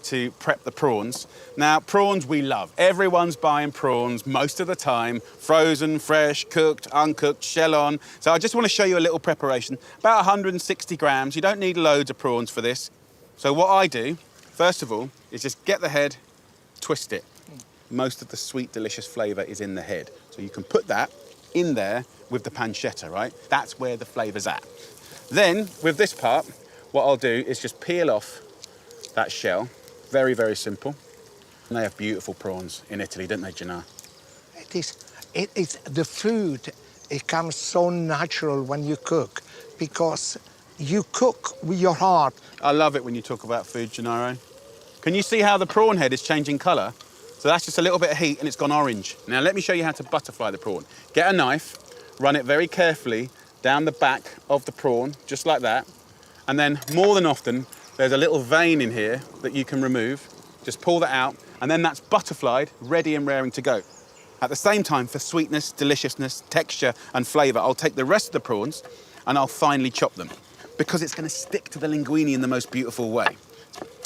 to prep the prawns. Now, prawns we love. Everyone's buying prawns most of the time, frozen, fresh, cooked, uncooked, shell on. So I just want to show you a little preparation. About 160 grams. You don't need loads of prawns for this. So what I do, first of all, is just get the head, twist it. Most of the sweet, delicious flavour is in the head. So you can put that in there with the pancetta, right? That's where the flavour's at. Then, with this part, what I'll do is just peel off that shell. Very, very simple. And they have beautiful prawns in Italy, don't they, Gennaro? It is the food. It comes so natural when you cook, because you cook with your heart. I love it when you talk about food, Gennaro. Can you see how the prawn head is changing colour? So that's just a little bit of heat and it's gone orange. Now let me show you how to butterfly the prawn. Get a knife, run it very carefully down the back of the prawn, just like that. And then more than often, there's a little vein in here that you can remove. Just pull that out, and then that's butterflied, ready and raring to go. At the same time, for sweetness, deliciousness, texture, and flavour, I'll take the rest of the prawns and I'll finely chop them, because it's going to stick to the linguine in the most beautiful way.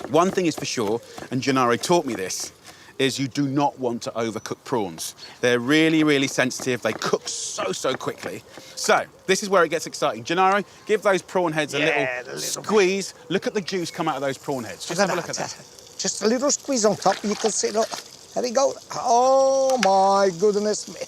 One thing is for sure, and Gennaro taught me this, is you do not want to overcook prawns. They're really, really sensitive. They cook so quickly. So this is where it gets exciting. Gennaro, give those prawn heads a little squeeze. Look at the juice come out of those prawn heads. Just have a look at that. Just a little squeeze on top. You can see, look, there we go. Oh my goodness me.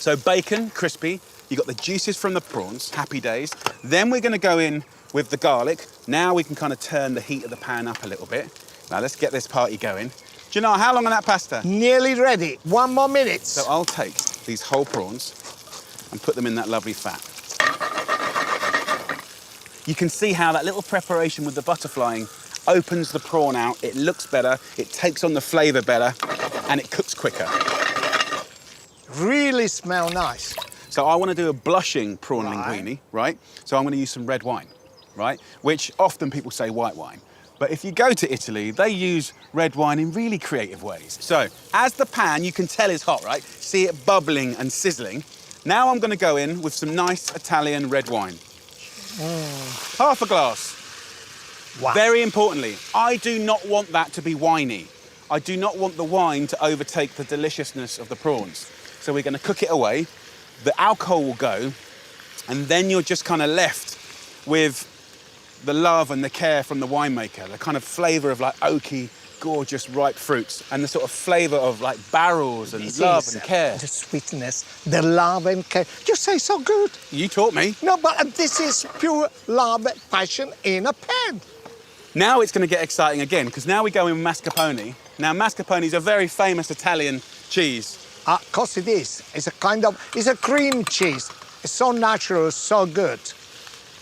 So bacon, crispy. You got the juices from the prawns, happy days. Then we're gonna go in with the garlic. Now we can kind of turn the heat of the pan up a little bit. Now let's get this party going. Gennaro, how long on that pasta? Nearly ready. 1 more minute. So I'll take these whole prawns and put them in that lovely fat. You can see how that little preparation with the butterflying opens the prawn out. It looks better, it takes on the flavour better, and it cooks quicker. Really smell nice. So I want to do a blushing prawn linguine, right? So I'm going to use some red wine, right? Which often people say white wine. But if you go to Italy, they use red wine in really creative ways. So as the pan, you can tell is hot, right? See it bubbling and sizzling. Now I'm going to go in with some nice Italian red wine. Half a glass. Wow. Very importantly, I do not want that to be winey. I do not want the wine to overtake the deliciousness of the prawns. So we're going to cook it away. The alcohol will go, and then you're just kind of left with the love and the care from the winemaker, the kind of flavour of like oaky, gorgeous, ripe fruits, and the sort of flavour of like barrels and love and care. The sweetness, the love and care. You say so good. You taught me. No, but this is pure love, passion in a pan. Now it's going to get exciting again, because now we go in mascarpone. Now mascarpone is a very famous Italian cheese. Of course it is. It's a cream cheese. It's so natural, so good.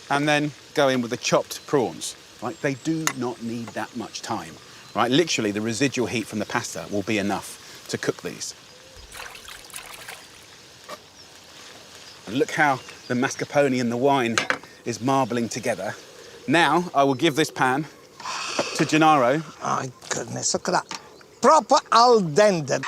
And then go in with the chopped prawns. right? They do not need that much time, right? Literally, the residual heat from the pasta will be enough to cook these. And look how the mascarpone and the wine is marbling together. Now, I will give this pan to Gennaro. My goodness, look at that. Proper al dente.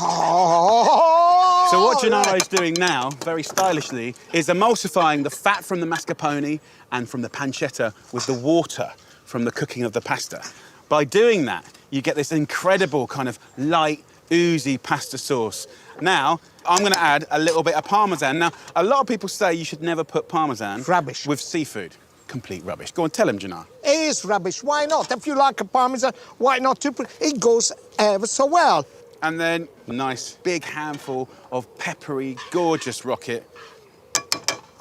Oh, So what Gennaro's doing now, very stylishly, is emulsifying the fat from the mascarpone and from the pancetta with the water from the cooking of the pasta. By doing that, you get this incredible kind of light, oozy pasta sauce. Now, I'm going to add a little bit of Parmesan. Now, a lot of people say you should never put Parmesan Rubbish. with seafood. Complete rubbish. Go on, tell him, Gennaro. It is rubbish. Why not? If you like a Parmesan, why not to put it? Goes ever so well. And then a nice big handful of peppery, gorgeous rocket.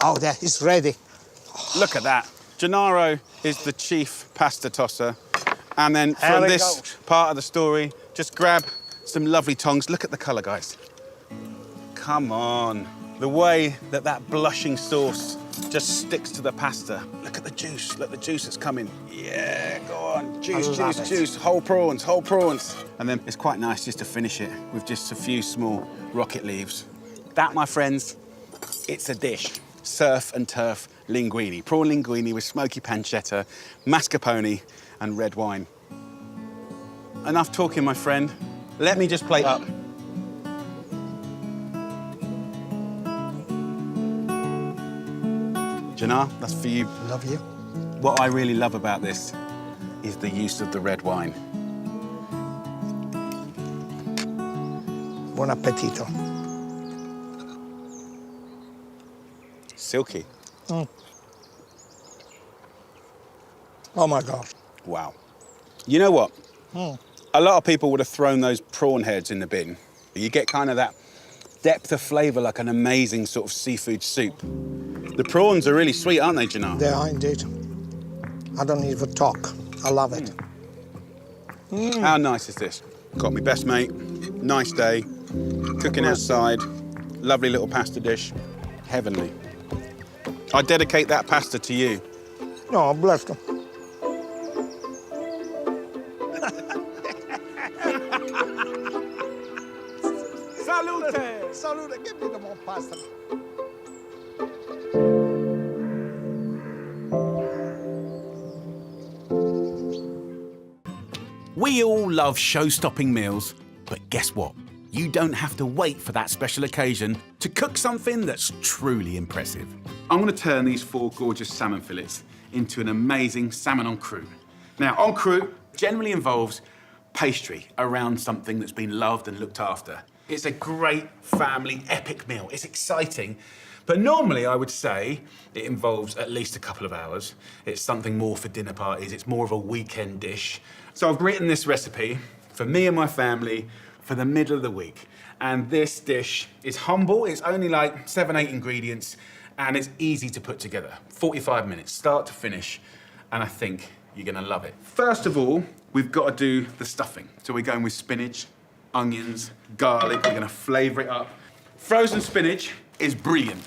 Oh, there, it's ready. Look at that. Gennaro is the chief pasta tosser. And then There from it this goes. part of the story, just grab some lovely tongs. Look at the colour, guys. Come on. The way that that blushing sauce just sticks to the pasta. Look at the juice. Look, the juice that's coming. Yeah, go on. Juice, I love juice, it. juice. Whole prawns, whole prawns. And then it's quite nice just to finish it with just a few small rocket leaves. That, my friends, it's a dish. Surf and turf linguine. Prawn linguine with smoky pancetta, mascarpone and red wine. Enough talking, my friend. Let me just plate up. Gennaro, that's for you. Love you. What I really love about this is the use of the red wine. Buon appetito. Silky. Oh, my God. Wow. You know what? A lot of people would have thrown those prawn heads in the bin. You get kind of that depth of flavour like an amazing sort of seafood soup. The prawns are really sweet, aren't they, Gennaro? They are indeed. I don't even talk. I love it. How nice is this? Got me best mate, nice day, cooking outside, lovely little pasta dish, heavenly. I dedicate that pasta to you. No, bless them. Salute! Salute, give me the more pasta. We all love show-stopping meals, but guess what? You don't have to wait for that special occasion to cook something that's truly impressive. I'm going to turn these 4 gorgeous salmon fillets into an amazing salmon en croute. Now, en croute generally involves pastry around something that's been loved and looked after. It's a great family epic meal. It's exciting, but normally I would say it involves at least a couple of hours. It's something more for dinner parties. It's more of a weekend dish. So I've written this recipe for me and my family for the middle of the week. And this dish is humble. It's only like 7, 8 ingredients, and it's easy to put together. 45 minutes, start to finish, and I think you're gonna love it. First of all, we've got to do the stuffing. So we're going with spinach, onions, garlic. We're gonna flavour it up. Frozen spinach is brilliant.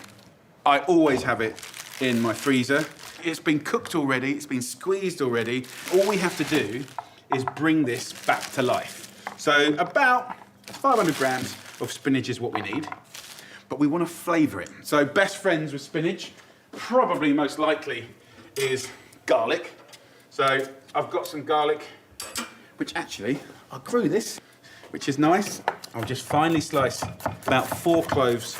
I always have it in my freezer. It's been cooked already, it's been squeezed already. All we have to do is bring this back to life. So about 500 grams of spinach is what we need, but we want to flavour it. So best friends with spinach, probably most likely, is garlic. So I've got some garlic, which actually, I grew this, which is nice. I'll just finely slice about 4 cloves,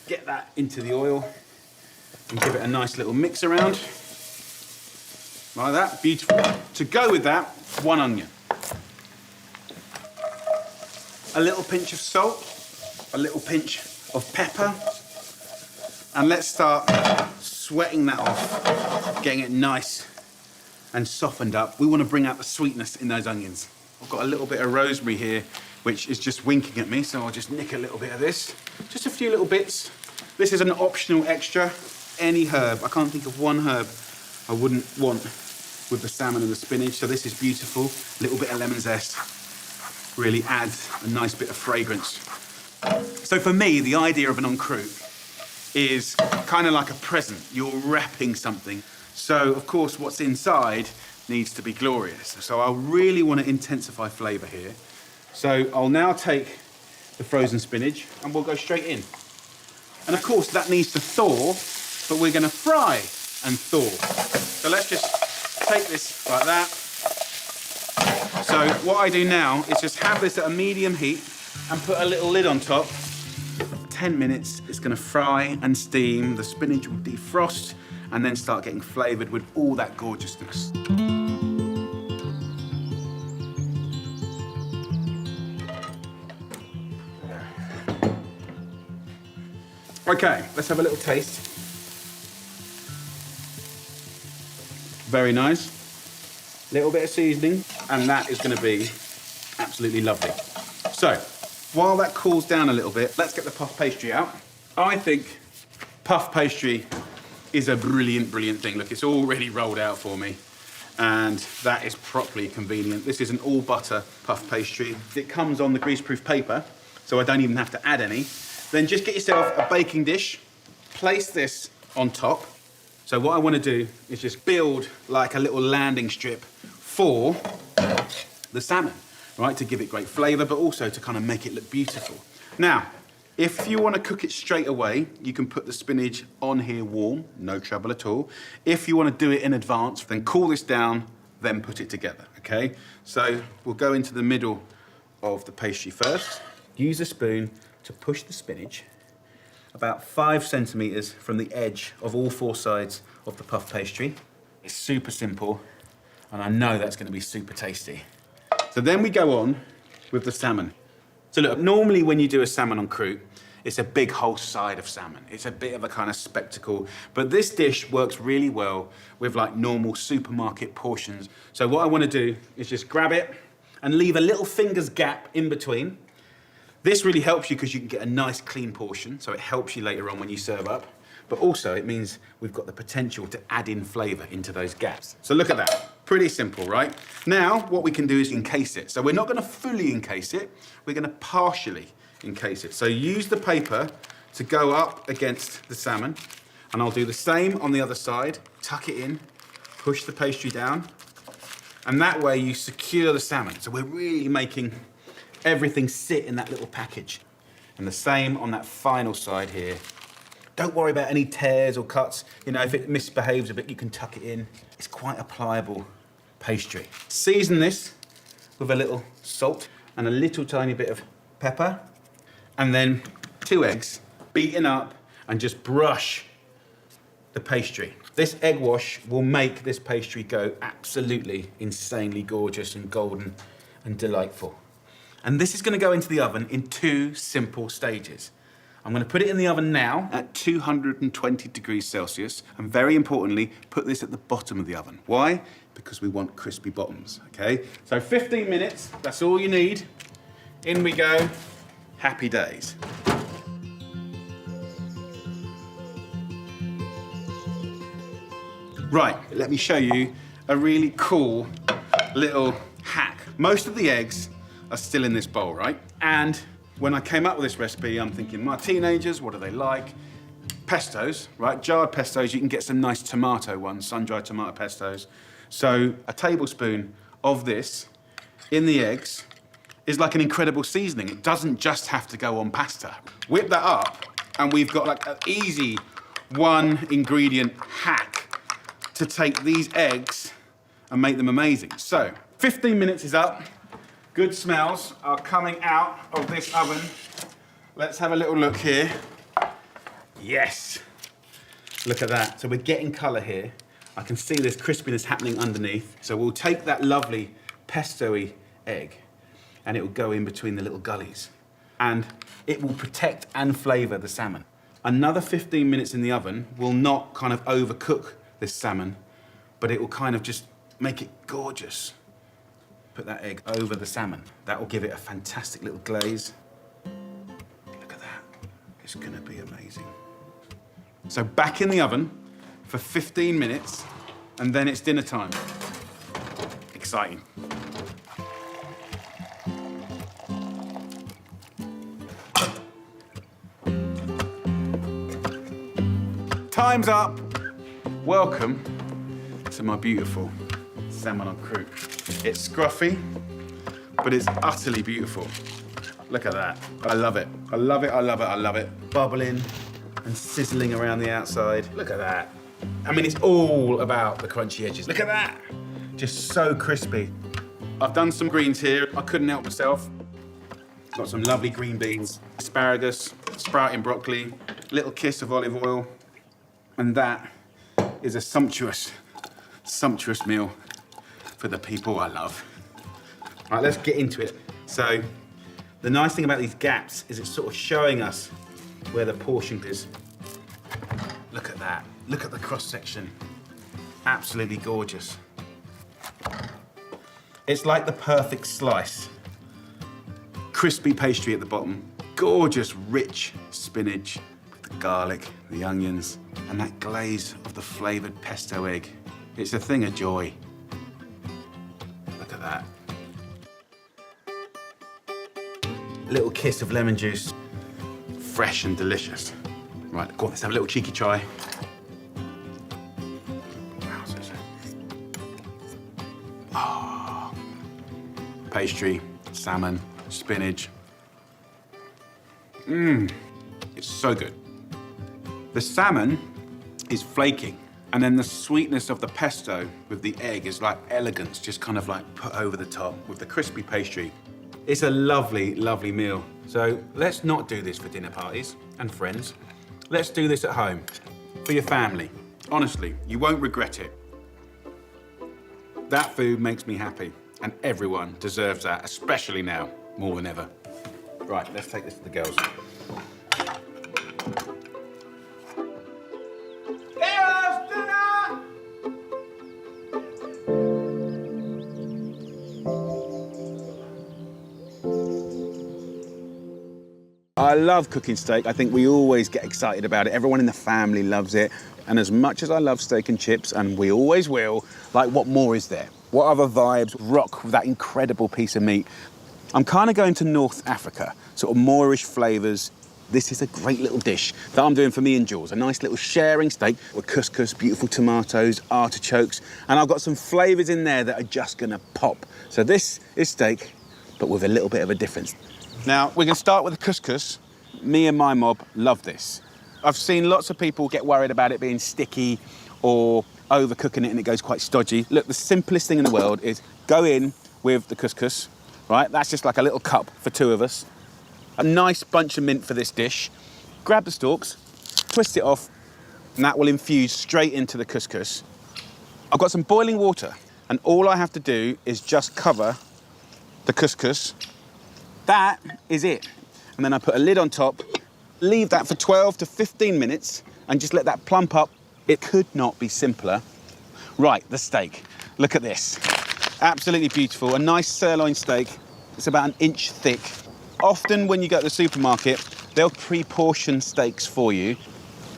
get that into the oil, and give it a nice little mix around. Like that, beautiful. To go with that, 1 onion. A little pinch of salt, a little pinch of pepper, and let's start sweating that off, getting it nice and softened up. We want to bring out the sweetness in those onions. I've got a little bit of rosemary here, which is just winking at me, so I'll just nick a little bit of this. Just a few little bits. This is an optional extra. Any herb, I can't think of one herb I wouldn't want with the salmon and the spinach, so this is beautiful. A little bit of lemon zest really adds a nice bit of fragrance. So for me, the idea of an en croute is kind of like a present. You're wrapping something So, of course, what's inside needs to be glorious. So I really want to intensify flavour here. So I'll now take the frozen spinach and we'll go straight in. And of course that needs to thaw, but we're going to fry and thaw. So let's just take this like that. So what I do now is just have this at a medium heat and put a little lid on top. 10 minutes, it's going to fry and steam. The spinach will defrost and then start getting flavoured with all that gorgeousness. Okay, let's have a little taste. Very nice. Little bit of seasoning, and that is going to be absolutely lovely. So, while that cools down a little bit, let's get the puff pastry out. I think puff pastry is a brilliant, brilliant thing. Look, it's already rolled out for me, and that is properly convenient. This is an all butter puff pastry. It comes on the greaseproof paper, so I don't even have to add any. Then just get yourself a baking dish, place this on top. So what I want to do is just build like a little landing strip for the salmon, right? To give it great flavour, but also to kind of make it look beautiful. Now, if you want to cook it straight away, you can put the spinach on here warm, no trouble at all. If you want to do it in advance, then cool this down, then put it together, okay? So we'll go into the middle of the pastry first. Use a spoon to push the spinach about 5 centimetres from the edge of all 4 sides of the puff pastry. It's super simple, and I know that's going to be super tasty. So then we go on with the salmon. So look, normally when you do a salmon on croute, it's a big whole side of salmon. It's a bit of a kind of spectacle, but this dish works really well with like normal supermarket portions. So what I want to do is just grab it and leave a little finger's gap in between. This really helps you because you can get a nice clean portion, so it helps you later on when you serve up. But also it means we've got the potential to add in flavour into those gaps. So look at that, pretty simple, right? Now what we can do is encase it. So we're not going to fully encase it, we're going to partially encase it. So use the paper to go up against the salmon, and I'll do the same on the other side. Tuck it in, push the pastry down, and that way you secure the salmon. So we're really making everything sit in that little package. And the same on that final side here. Don't worry about any tears or cuts. You know, if it misbehaves a bit, you can tuck it in. It's quite a pliable pastry. Season this with a little salt and a little tiny bit of pepper. And then 2 eggs, beaten up, and just brush the pastry. This egg wash will make this pastry go absolutely insanely gorgeous and golden and delightful. And this is going to go into the oven in 2 simple stages. I'm going to put it in the oven now at 220 degrees Celsius. And very importantly, put this at the bottom of the oven. Why? Because we want crispy bottoms, okay? So 15 minutes, that's all you need. In we go. Happy days. Right, let me show you a really cool little hack. Most of the eggs are still in this bowl, right? And when I came up with this recipe, I'm thinking, my teenagers, what do they like? Pestos, right? Jarred pestos, you can get some nice tomato ones, sun-dried tomato pestos. So a tablespoon of this in the eggs is like an incredible seasoning. It doesn't just have to go on pasta. Whip that up, and we've got like an easy 1 ingredient hack to take these eggs and make them amazing. So 15 minutes is up. Good smells are coming out of this oven. Let's have a little look here. Yes, look at that. So we're getting colour here. I can see this crispiness happening underneath. So we'll take that lovely pesto-y egg and it will go in between the little gullies. And it will protect and flavour the salmon. Another 15 minutes in the oven will not kind of overcook this salmon, but it will kind of just make it gorgeous. Put that egg over the salmon. That will give it a fantastic little glaze. Look at that. It's gonna be amazing. So back in the oven for 15 minutes, and then it's dinner time. Exciting. Time's up. Welcome to my beautiful salmon en croute. It's scruffy, but it's utterly beautiful. Look at that. I love it. I love it, I love it, I love it. Bubbling and sizzling around the outside. Look at that. I mean, it's all about the crunchy edges. Look at that. Just so crispy. I've done some greens here. I couldn't help myself. Got some lovely green beans, asparagus, sprouting broccoli, little kiss of olive oil. And that is a sumptuous, sumptuous meal for the people I love. All right, let's get into it. So, the nice thing about these gaps is it's sort of showing us where the portion is. Look at that. Look at the cross section. Absolutely gorgeous. It's like the perfect slice. Crispy pastry at the bottom. Gorgeous, rich spinach with the garlic, the onions, and that glaze of the flavored pesto egg. It's a thing of joy. Look at that. Little kiss of lemon juice. Fresh and delicious. Right, go on, let's have a little cheeky try. Ah, pastry, salmon, spinach. It's so good. The salmon is flaky, and then the sweetness of the pesto with the egg is like elegance, just kind of like put over the top with the crispy pastry. It's a lovely, lovely meal. So let's not do this for dinner parties and friends. Let's do this at home, for your family. Honestly, you won't regret it. That food makes me happy, and everyone deserves that, especially now, more than ever. Right, let's take this to the girls. Girls, dinner! I love cooking steak. I think we always get excited about it. Everyone in the family loves it. And as much as I love steak and chips, and we always will, like, what more is there? What other vibes rock with that incredible piece of meat? I'm kind of going to North Africa, sort of Moorish flavors. This is a great little dish that I'm doing for me and Jules. A nice little sharing steak with couscous, beautiful tomatoes, artichokes, and I've got some flavors in there that are just gonna pop. So this is steak, but with a little bit of a difference. Now, we're gonna start with the couscous. Me and my mob love this. I've seen lots of people get worried about it being sticky or overcooking it and it goes quite stodgy. Look, the simplest thing in the world is go in with the couscous, right? That's just like a little cup for two of us. A nice bunch of mint for this dish. Grab the stalks, twist it off, and that will infuse straight into the couscous. I've got some boiling water, and all I have to do is just cover the couscous. That is it. And then I put a lid on top, leave that for 12 to 15 minutes, and just let that plump up. It could not be simpler. Right, the steak. Look at this. Absolutely beautiful. A nice sirloin steak. It's about an inch thick. Often when you go to the supermarket, they'll pre-portion steaks for you.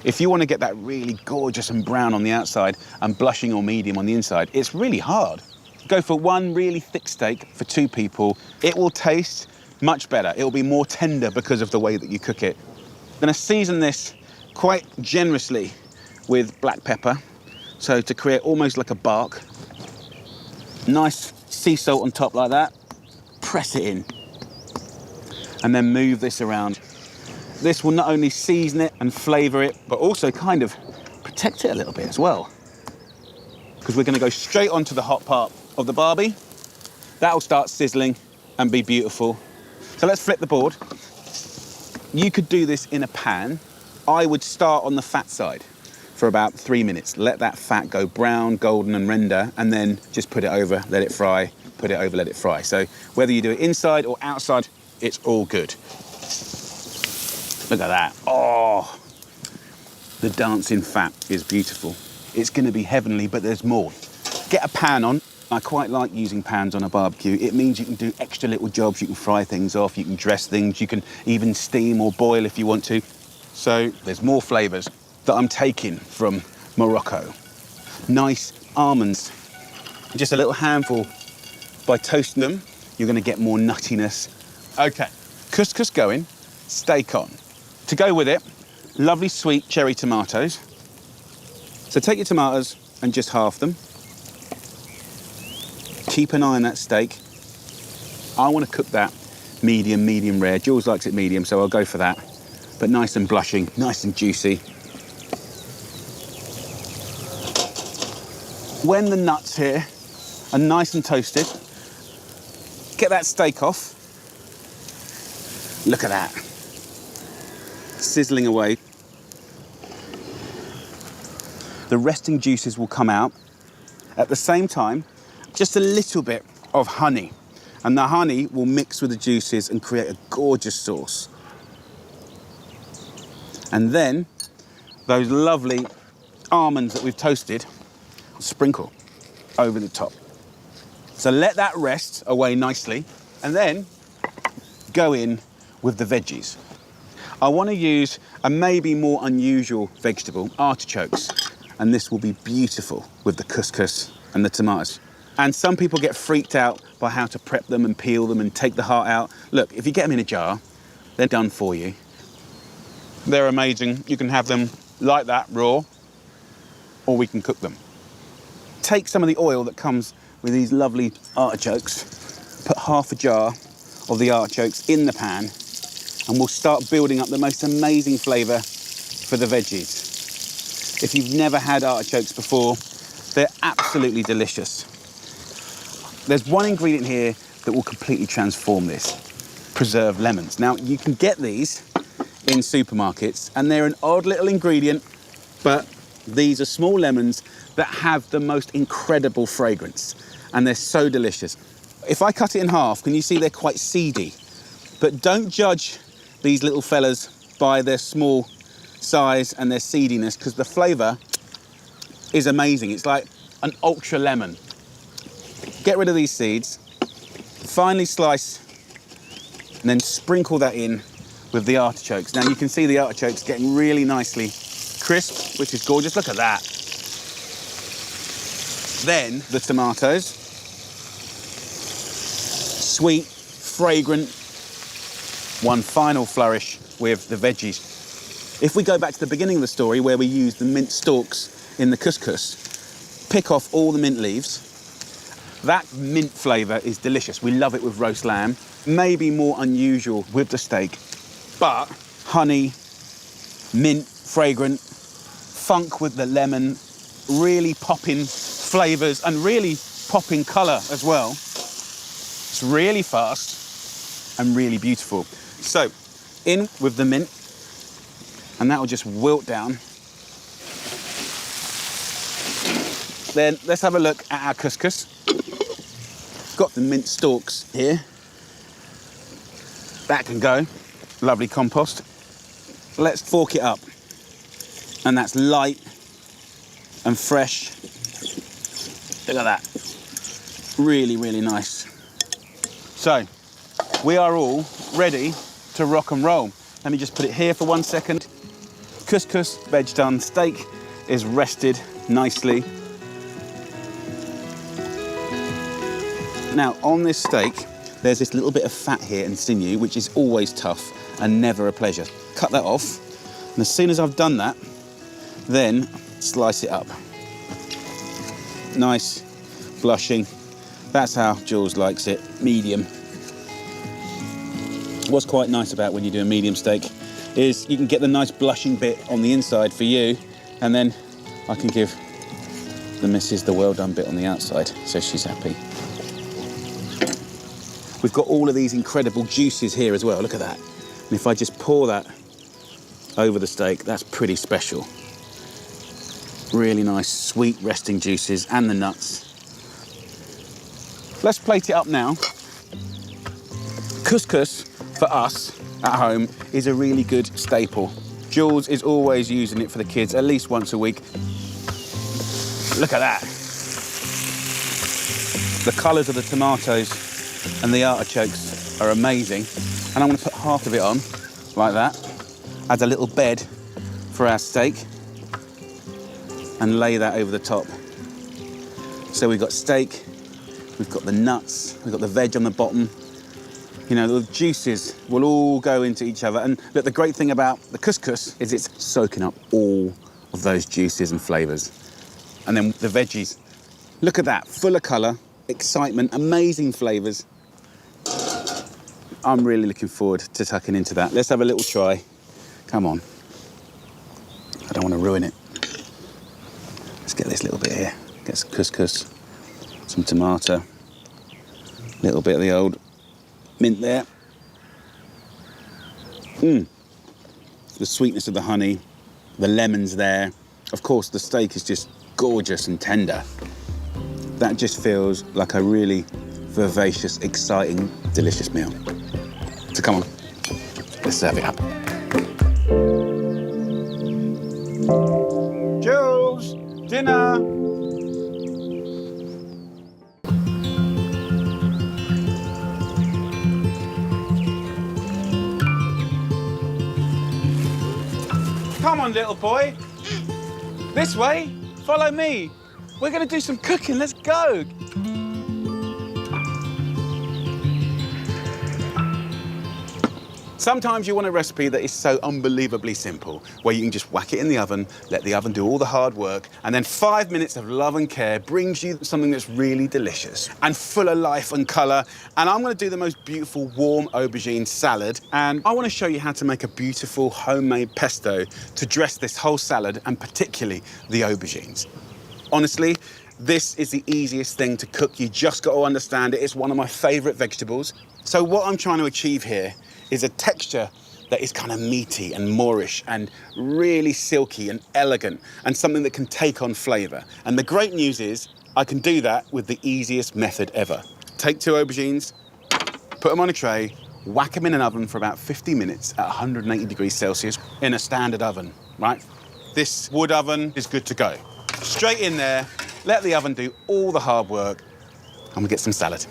If you want to get that really gorgeous and brown on the outside and blushing or medium on the inside, it's really hard. Go for one really thick steak for two people. It will taste much better. It will be more tender because of the way that you cook it. I'm going to season this quite generously with black pepper, so to create almost like a bark. Nice sea salt on top like that. Press it in. And then move this around. This will not only season it and flavour it, but also kind of protect it a little bit as well. Because we're going to go straight onto the hot part of the barbie. That'll start sizzling and be beautiful. So let's flip the board. You could do this in a pan. I would start on the fat side for about 3 minutes. Let that fat go brown, golden and render, and then just put it over, let it fry, put it over, let it fry. So whether you do it inside or outside, it's all good. Look at that. Oh, the dancing fat is beautiful. It's going to be heavenly, but there's more. Get a pan on. I quite like using pans on a barbecue. It means you can do extra little jobs. You can fry things off, you can dress things, you can even steam or boil if you want to. So there's more flavours that I'm taking from Morocco. Nice almonds. Just a little handful. By toasting them, you're going to get more nuttiness. Okay, couscous going, steak on. To go with it, lovely sweet cherry tomatoes. So take your tomatoes and just half them. Keep an eye on that steak. I want to cook that medium rare. Jules likes it medium, so I'll go for that. But nice and blushing, nice and juicy. When the nuts here are nice and toasted, get that steak off. Look at that. Sizzling away. The resting juices will come out. At the same time, just a little bit of honey. And the honey will mix with the juices and create a gorgeous sauce. And then those lovely almonds that we've toasted, sprinkle over the top. So let that rest away nicely, and then go in with the veggies. I want to use a maybe more unusual vegetable, artichokes, and this will be beautiful with the couscous and the tomatoes. And some people get freaked out by how to prep them and peel them and take the heart out. Look, if you get them in a jar, they're done for you. They're amazing. You can have them like that, raw, or we can cook them. Take some of the oil that comes with these lovely artichokes, put half a jar of the artichokes in the pan, and we'll start building up the most amazing flavour for the veggies. If you've never had artichokes before, they're absolutely delicious. There's one ingredient here that will completely transform this: preserved lemons. Now, you can get these in supermarkets, and they're an odd little ingredient, but these are small lemons that have the most incredible fragrance, and they're so delicious. If I cut it in half, can you see they're quite seedy? But don't judge these little fellas by their small size and their seediness, because the flavour is amazing. It's like an ultra lemon. Get rid of these seeds, finely slice, and then sprinkle that in with the artichokes. Now you can see the artichokes getting really nicely crisp, which is gorgeous. Look at that. Then the tomatoes. Sweet, fragrant. One final flourish with the veggies. If we go back to the beginning of the story where we used the mint stalks in the couscous, pick off all the mint leaves. That mint flavour is delicious. We love it with roast lamb. Maybe more unusual with the steak. But honey, mint, fragrant, funk with the lemon, really popping flavours and really popping colour as well. It's really fast and really beautiful. So, in with the mint, and that will just wilt down. Then let's have a look at our couscous. Got the mint stalks here. That can go. Lovely compost. Let's fork it up. And that's light and fresh. Look at that. Really, really nice. So, we are all ready to rock and roll. Let me just put it here for 1 second. Couscous, veg done, steak is rested nicely. Now, on this steak, there's this little bit of fat here and sinew, which is always tough and never a pleasure. Cut that off, and as soon as I've done that, then slice it up. Nice, blushing. That's how Jules likes it, medium. What's quite nice about when you do a medium steak is you can get the nice blushing bit on the inside for you, and then I can give the missus the well done bit on the outside, so she's happy. We've got all of these incredible juices here as well, look at that. And if I just pour that over the steak, that's pretty special. Really nice, sweet resting juices and the nuts. Let's plate it up now. Couscous, for us at home, is a really good staple. Jules is always using it for the kids at least once a week. Look at that. The colours of the tomatoes and the artichokes are amazing. And I'm going to put half of it on, like that, as a little bed for our steak, and lay that over the top. So we've got steak, we've got the nuts, we've got the veg on the bottom. You know, the juices will all go into each other. And look, the great thing about the couscous is it's soaking up all of those juices and flavours. And then the veggies. Look at that, full of colour, excitement, amazing flavours. I'm really looking forward to tucking into that. Let's have a little try. Come on. I don't want to ruin it. Let's get this little bit here. Get some couscous, some tomato, a little bit of the old mint there. The sweetness of the honey, the lemon's there. Of course, the steak is just gorgeous and tender. That just feels like a really vivacious, exciting, delicious meal. So come on, let's serve it up. Jules, dinner. Come on, little boy. This way. Follow me. We're going to do some cooking. Let's go. Sometimes you want a recipe that is so unbelievably simple, where you can just whack it in the oven, let the oven do all the hard work, and then 5 minutes of love and care brings you something that's really delicious and full of life and colour. And I'm going to do the most beautiful warm aubergine salad, and I want to show you how to make a beautiful homemade pesto to dress this whole salad, and particularly the aubergines. Honestly, this is the easiest thing to cook. You just got to understand it. It's one of my favourite vegetables. So what I'm trying to achieve here is a texture that is kind of meaty and moorish and really silky and elegant, and something that can take on flavour. And the great news is I can do that with the easiest method ever. Take 2 aubergines, put them on a tray, whack them in an oven for about 50 minutes at 180 degrees Celsius in a standard oven, right? This wood oven is good to go. Straight in there, let the oven do all the hard work, and we get some salad.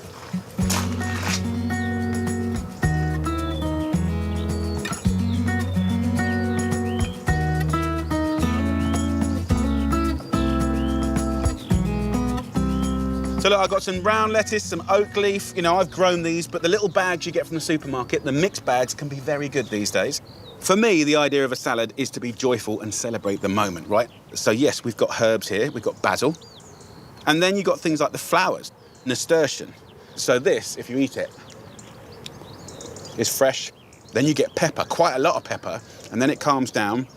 So look, I've got some round lettuce, some oak leaf. You know, I've grown these, but the little bags you get from the supermarket, the mixed bags, can be very good these days. For me, the idea of a salad is to be joyful and celebrate the moment, right? So yes, we've got herbs here, we've got basil, and then you've got things like the flowers, nasturtium. So this, if you eat it, is fresh. Then you get pepper, quite a lot of pepper, and then it calms down,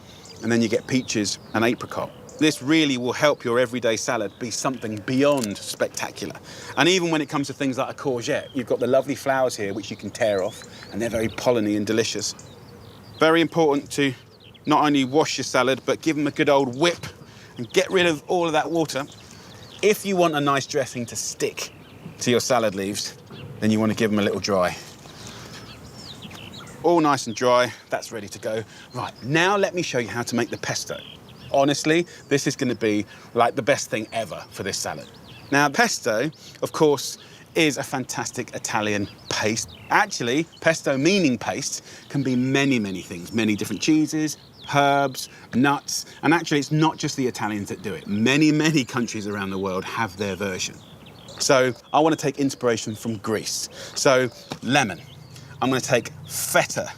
and then you get peaches and apricot. This really will help your everyday salad be something beyond spectacular. And even when it comes to things like a courgette, you've got the lovely flowers here which you can tear off, and they're very polleny and delicious. Very important to not only wash your salad, but give them a good old whip and get rid of all of that water. If you want a nice dressing to stick to your salad leaves, then you want to give them a little dry. All nice and dry, that's ready to go. Right, now let me show you how to make the pesto. Honestly, this is going to be like the best thing ever for this salad. Now, pesto, of course, is a fantastic Italian paste. Actually, pesto meaning paste can be many, many things, many different cheeses, herbs, nuts, and actually it's not just the Italians that do it. Many, many countries around the world have their version. So I want to take inspiration from Greece. So lemon, I'm going to take feta,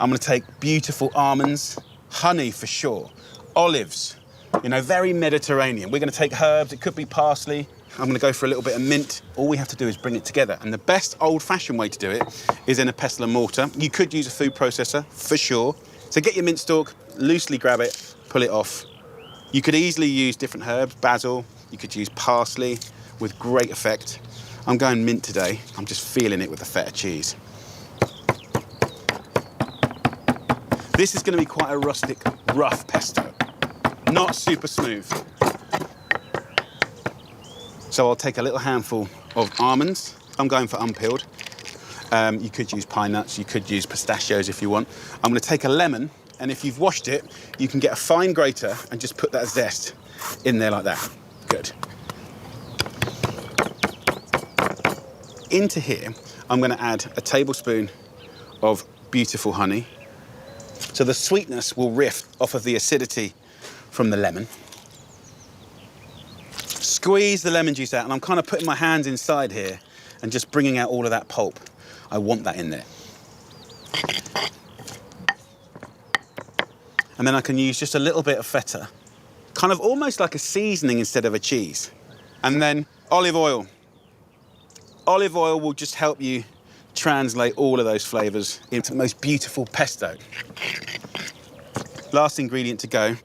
I'm going to take beautiful almonds, honey for sure, olives, you know, very Mediterranean. We're going to take herbs, it could be parsley. I'm going to go for a little bit of mint. All we have to do is bring it together. And the best old-fashioned way to do it is in a pestle and mortar. You could use a food processor, for sure. So get your mint stalk, loosely grab it, pull it off. You could easily use different herbs, basil, you could use parsley with great effect. I'm going mint today. I'm just feeling it with the feta cheese. This is going to be quite a rustic, rough pesto, not super smooth. So I'll take a little handful of almonds. I'm going for unpeeled. You could use pine nuts, you could use pistachios if you want. I'm going to take a lemon, and if you've washed it, you can get a fine grater and just put that zest in there like that. Good. Into here, I'm going to add a tablespoon of beautiful honey. So the sweetness will riff off of the acidity from the lemon. Squeeze the lemon juice out, and I'm kind of putting my hands inside here and just bringing out all of that pulp. I want that in there. And then I can use just a little bit of feta, kind of almost like a seasoning instead of a cheese. And then olive oil. Olive oil will just help you translate all of those flavours into the most beautiful pesto. Last ingredient to go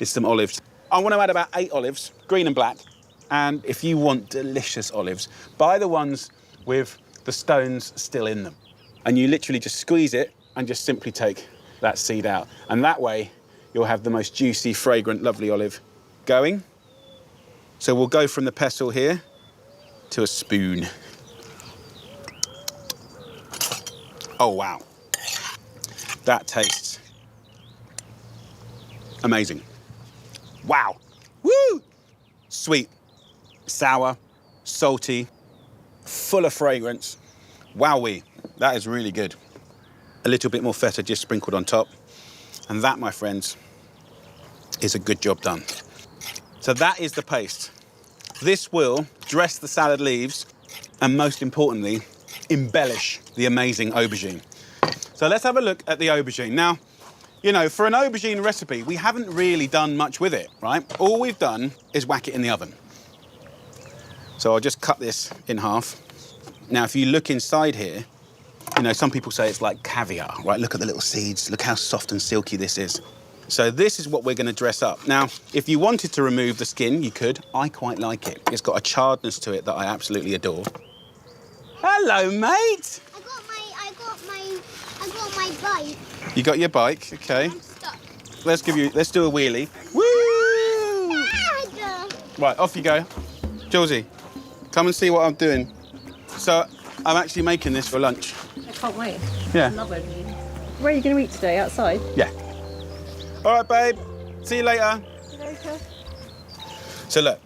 is some olives. I want to add about 8 olives, green and black. And if you want delicious olives, buy the ones with the stones still in them. And you literally just squeeze it and just simply take that seed out. And that way, you'll have the most juicy, fragrant, lovely olive going. So we'll go from the pestle here to a spoon. Oh, wow. That tastes amazing. Wow. Woo! Sweet, sour, salty, full of fragrance. Wowee, that is really good. A little bit more feta just sprinkled on top. And that, my friends, is a good job done. So that is the paste. This will dress the salad leaves and, most importantly, embellish the amazing aubergine. So let's have a look at the aubergine. Now, you know, for an aubergine recipe, we haven't really done much with it, right? All we've done is whack it in the oven. So I'll just cut this in half. Now, if you look inside here, you know, some people say it's like caviar, right? Look at the little seeds. Look how soft and silky this is. So this is what we're going to dress up. Now, if you wanted to remove the skin, you could. I quite like it. It's got a charredness to it that I absolutely adore. Hello, mate. I got my bike. You got your bike, okay. I'm stuck. Let's do a wheelie. Woo! Dad. Right, off you go. Julesy, come and see what I'm doing. So I'm actually making this for lunch. I can't wait. Yeah. I love aubergine. Where are you going to eat today? Outside? Yeah. All right, babe. See you later. Later. So look,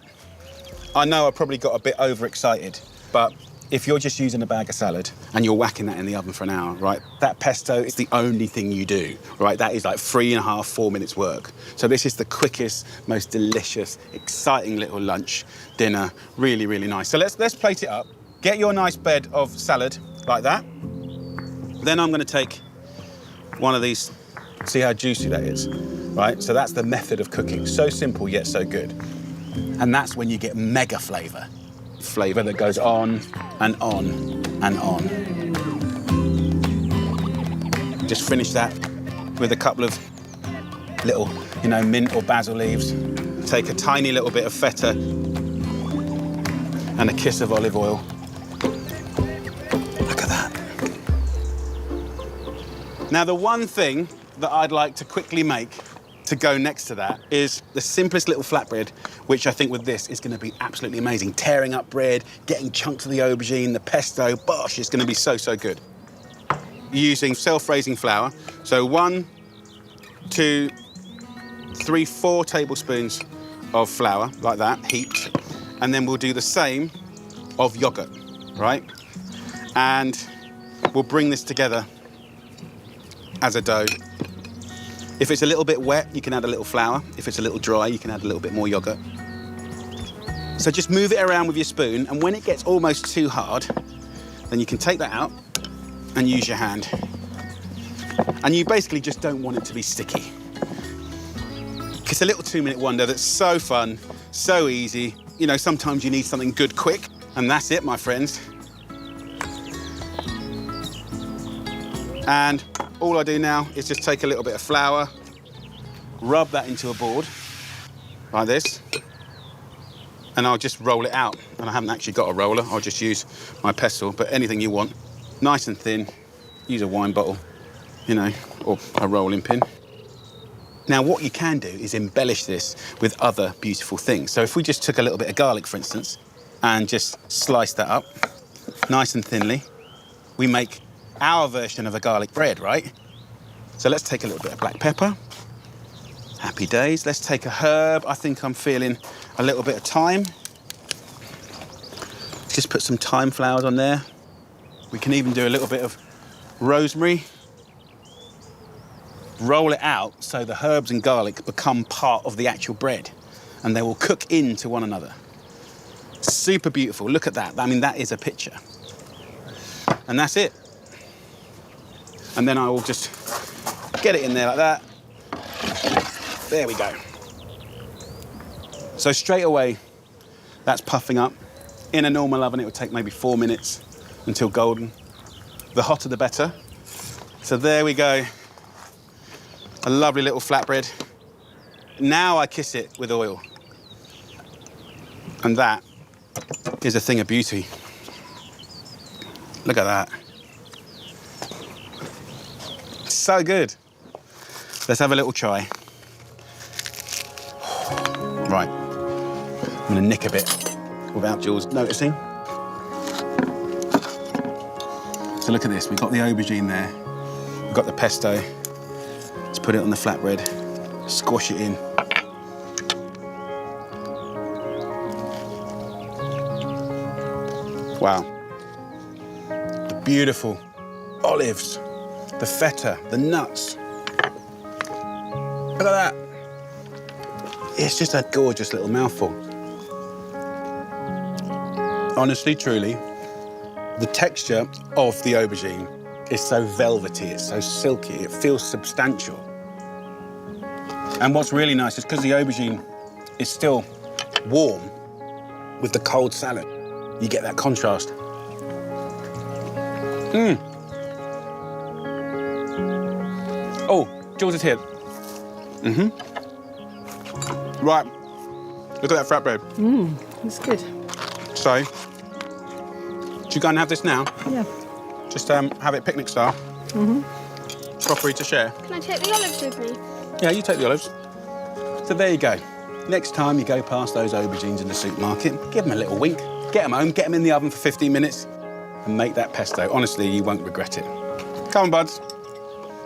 I know I probably got a bit overexcited, but if you're just using a bag of salad and you're whacking that in the oven for an hour, right, that pesto is the only thing you do, right? That is like 3.5, 4 minutes work. So this is the quickest, most delicious, exciting little lunch, dinner, really, really nice. So let's plate it up. Get your nice bed of salad like that. Then I'm gonna take one of these, see how juicy that is, right? So that's the method of cooking. So simple, yet so good. And that's when you get mega flavour. Flavour that goes on and on and on. Just finish that with a couple of little, you know, mint or basil leaves. Take a tiny little bit of feta and a kiss of olive oil. Look at that. Now, the one thing that I'd like to quickly make to go next to that is the simplest little flatbread, which I think with this is going to be absolutely amazing. Tearing up bread, getting chunks of the aubergine, the pesto, bosh, it's going to be so, so good. Using self-raising flour. So 1, 2, 3, 4 tablespoons of flour, like that, heaped. And then we'll do the same of yogurt, right? And we'll bring this together as a dough. If it's a little bit wet, you can add a little flour. If it's a little dry, you can add a little bit more yogurt. So just move it around with your spoon, and when it gets almost too hard, then you can take that out and use your hand. And you basically just don't want it to be sticky. It's a little 2-minute wonder that's so fun, so easy. You know, sometimes you need something good quick, and that's it, my friends. And all I do now is just take a little bit of flour, rub that into a board, like this, and I'll just roll it out. And I haven't actually got a roller, I'll just use my pestle, but anything you want. Nice and thin, use a wine bottle, you know, or a rolling pin. Now, what you can do is embellish this with other beautiful things. So if we just took a little bit of garlic, for instance, and just sliced that up, nice and thinly, we make our version of a garlic bread, right? So let's take a little bit of black pepper. Happy days. Let's take a herb. I think I'm feeling a little bit of thyme. Just put some thyme flowers on there. We can even do a little bit of rosemary. Roll it out so the herbs and garlic become part of the actual bread, and they will cook into one another. Super beautiful. Look at that. I mean, that is a picture. And that's it. And then I will just get it in there like that. There we go. So straight away, that's puffing up. In a normal oven, it would take maybe 4 minutes until golden. The hotter, the better. So there we go. A lovely little flatbread. Now I kiss it with oil. And that is a thing of beauty. Look at that. So good. Let's have a little try. Right. I'm gonna nick a bit without Jules noticing. So look at this, we've got the aubergine there. We've got the pesto. Let's put it on the flatbread, squash it in. Wow. The beautiful olives, the feta, the nuts. Look at that. It's just a gorgeous little mouthful. Honestly, truly, the texture of the aubergine is so velvety, it's so silky, it feels substantial. And what's really nice is because the aubergine is still warm with the cold salad, you get that contrast. Oh, Jules is here. Right, look at that flatbread. It's good. So, should you go and have this now? Yeah. Just have it picnic style. Properly to share. Can I take the olives with me? Yeah, you take the olives. So there you go. Next time you go past those aubergines in the supermarket, give them a little wink, get them home, get them in the oven for 15 minutes, and make that pesto. Honestly, you won't regret it. Come on, buds.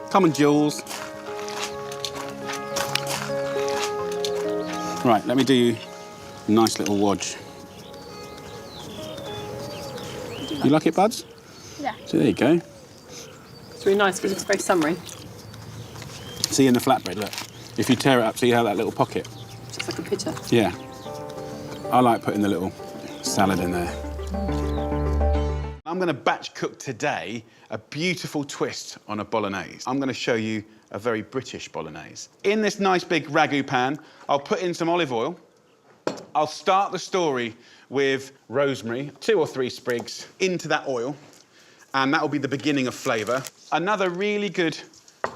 Come on, Jules. Right, let me do you a nice little wodge. You like it, buds? Yeah. So there you go. It's really nice because it's very summery. See in the flatbread, look. If you tear it up, see how that little pocket? Just like a pita. Yeah. I like putting the little salad in there. I'm going to batch cook today a beautiful twist on a bolognese. I'm going to show you a very British bolognese. In this nice big ragu pan, I'll put in some olive oil. I'll start the story with rosemary, 2 or 3 sprigs into that oil, and that will be the beginning of flavour. Another really good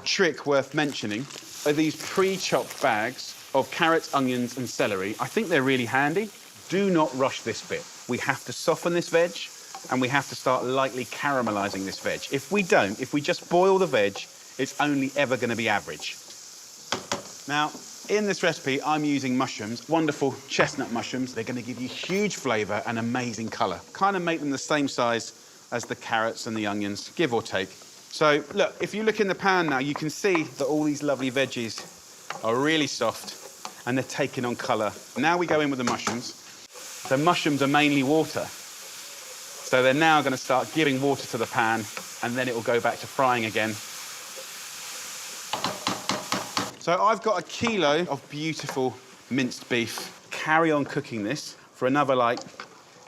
trick worth mentioning are these pre-chopped bags of carrots, onions and celery. I think they're really handy. Do not rush this bit. We have to soften this veg and we have to start lightly caramelising this veg. If we don't, if we just boil the veg, it's only ever going to be average. Now, in this recipe, I'm using mushrooms, wonderful chestnut mushrooms. They're going to give you huge flavour and amazing colour. Kind of make them the same size as the carrots and the onions, give or take. So, look, if you look in the pan now, you can see that all these lovely veggies are really soft and they're taking on colour. Now we go in with the mushrooms. The mushrooms are mainly water. So they're now going to start giving water to the pan and then it will go back to frying again. So I've got a kilo of beautiful minced beef. Carry on cooking this for another like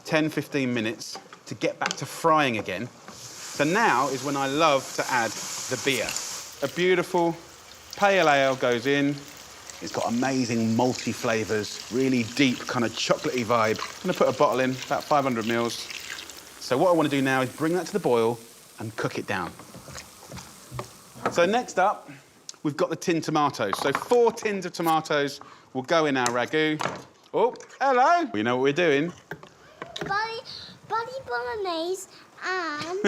10, 15 minutes to get back to frying again. So now is when I love to add the beer. A beautiful pale ale goes in. It's got amazing malty flavours, really deep kind of chocolatey vibe. I'm gonna put a bottle in, about 500 mils. So what I want to do now is bring that to the boil and cook it down. So next up, we've got the tinned tomatoes. So 4 tins of tomatoes will go in our ragu. Oh, hello. You know what we're doing? Buddy bolognese and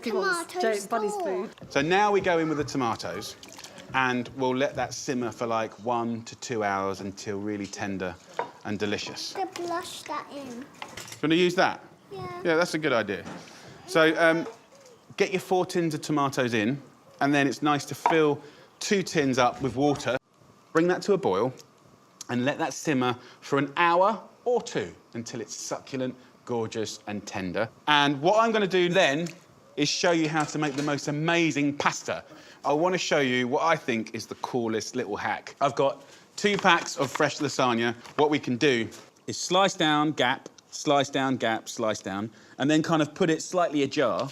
tomatoes. Buddy's food. So now we go in with the tomatoes and we'll let that simmer for like 1 to 2 hours until really tender and delicious. To blush that in. Do you want to use that? Yeah. Yeah, that's a good idea. So get your 4 tins of tomatoes in and then it's nice to fill 2 tins up with water. Bring that to a boil and let that simmer for an hour or 2 until it's succulent, gorgeous and tender. And what I'm going to do then is show you how to make the most amazing pasta. I want to show you what I think is the coolest little hack. I've got 2 packs of fresh lasagna. What we can do is slice down, gap, slice down, gap, slice down, and then kind of put it slightly ajar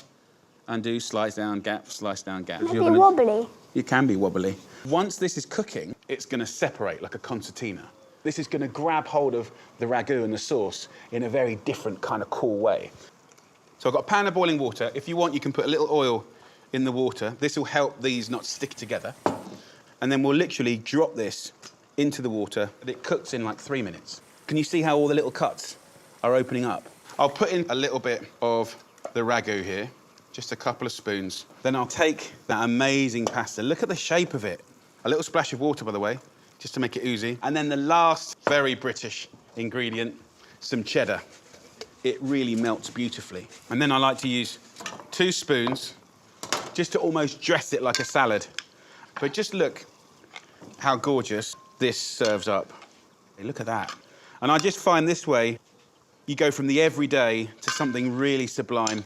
and do slice down, gap, slice down, gap. Maybe wobbly. You can be wobbly. Once this is cooking, it's going to separate like a concertina. This is going to grab hold of the ragu and the sauce in a very different kind of cool way. So I've got a pan of boiling water. If you want, you can put a little oil in the water. This will help these not stick together. And then we'll literally drop this into the water, and it cooks in like 3 minutes. Can you see how all the little cuts are opening up? I'll put in a little bit of the ragu here, just a couple of spoons. Then I'll take that amazing pasta. Look at the shape of it. A little splash of water, by the way, just to make it oozy. And then the last very British ingredient, some cheddar. It really melts beautifully. And then I like to use 2 spoons just to almost dress it like a salad. But just look how gorgeous this serves up. Hey, look at that. And I just find this way, you go from the everyday to something really sublime.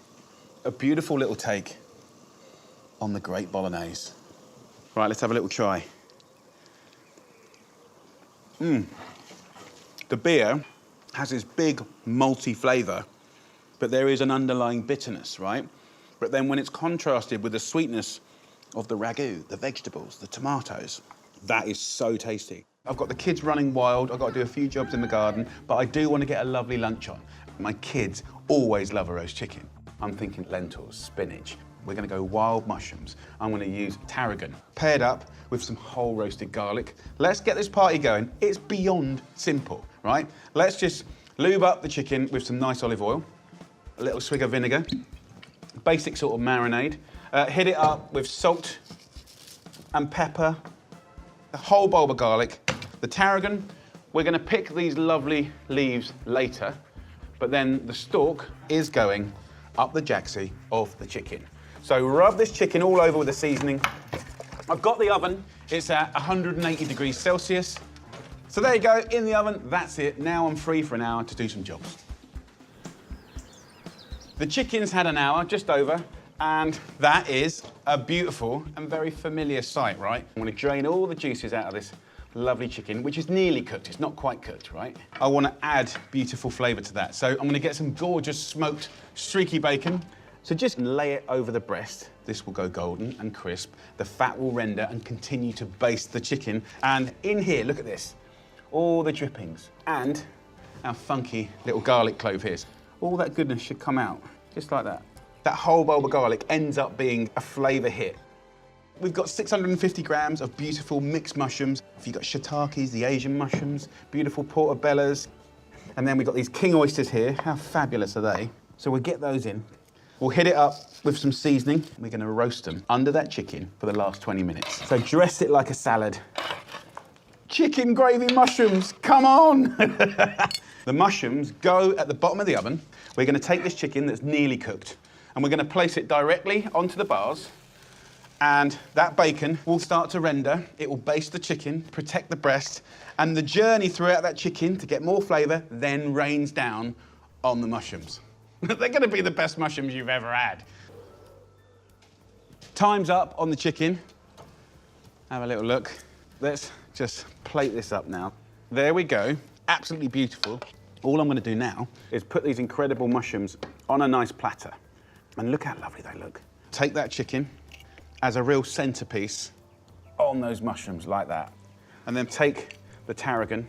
A beautiful little take on the great Bolognese. Right, let's have a little try. The beer has this big malty flavour, but there is an underlying bitterness, right? But then when it's contrasted with the sweetness of the ragu, the vegetables, the tomatoes, that is so tasty. I've got the kids running wild, I've got to do a few jobs in the garden, but I do want to get a lovely lunch on. My kids always love a roast chicken. I'm thinking lentils, spinach. We're going to go wild mushrooms. I'm going to use tarragon, paired up with some whole roasted garlic. Let's get this party going. It's beyond simple, right? Let's just lube up the chicken with some nice olive oil, a little swig of vinegar, basic sort of marinade. Hit it up with salt and pepper, a whole bulb of garlic, the tarragon. We're going to pick these lovely leaves later, but then the stalk is going up the jacksie of the chicken. So rub this chicken all over with the seasoning. I've got the oven. It's at 180 degrees Celsius. So there you go, in the oven, that's it. Now I'm free for an hour to do some jobs. The chicken's had an hour, just over, and that is a beautiful and very familiar sight, right? I'm gonna drain all the juices out of this lovely chicken, which is nearly cooked. It's not quite cooked, right? I wanna add beautiful flavour to that. So I'm gonna get some gorgeous smoked streaky bacon. So just lay it over the breast. This will go golden and crisp. The fat will render and continue to baste the chicken. And in here, look at this. All the drippings and our funky little garlic clove here. All that goodness should come out, just like that. That whole bulb of garlic ends up being a flavour hit. We've got 650 grams of beautiful mixed mushrooms. You've got shiitakes, the Asian mushrooms, beautiful portobellas. And then we've got these king oysters here. How fabulous are they? So we'll get those in. We'll hit it up with some seasoning. We're gonna roast them under that chicken for the last 20 minutes. So dress it like a salad. Chicken gravy mushrooms, come on! The mushrooms go at the bottom of the oven. We're gonna take this chicken that's nearly cooked and we're gonna place it directly onto the bars, and that bacon will start to render. It will baste the chicken, protect the breast, and the journey throughout that chicken to get more flavour then rains down on the mushrooms. They're gonna be the best mushrooms you've ever had. Time's up on the chicken. Have a little look. Let's just plate this up now. There we go, absolutely beautiful. All I'm gonna do now is put these incredible mushrooms on a nice platter. And look how lovely they look. Take that chicken as a real centerpiece on those mushrooms like that. And then take the tarragon.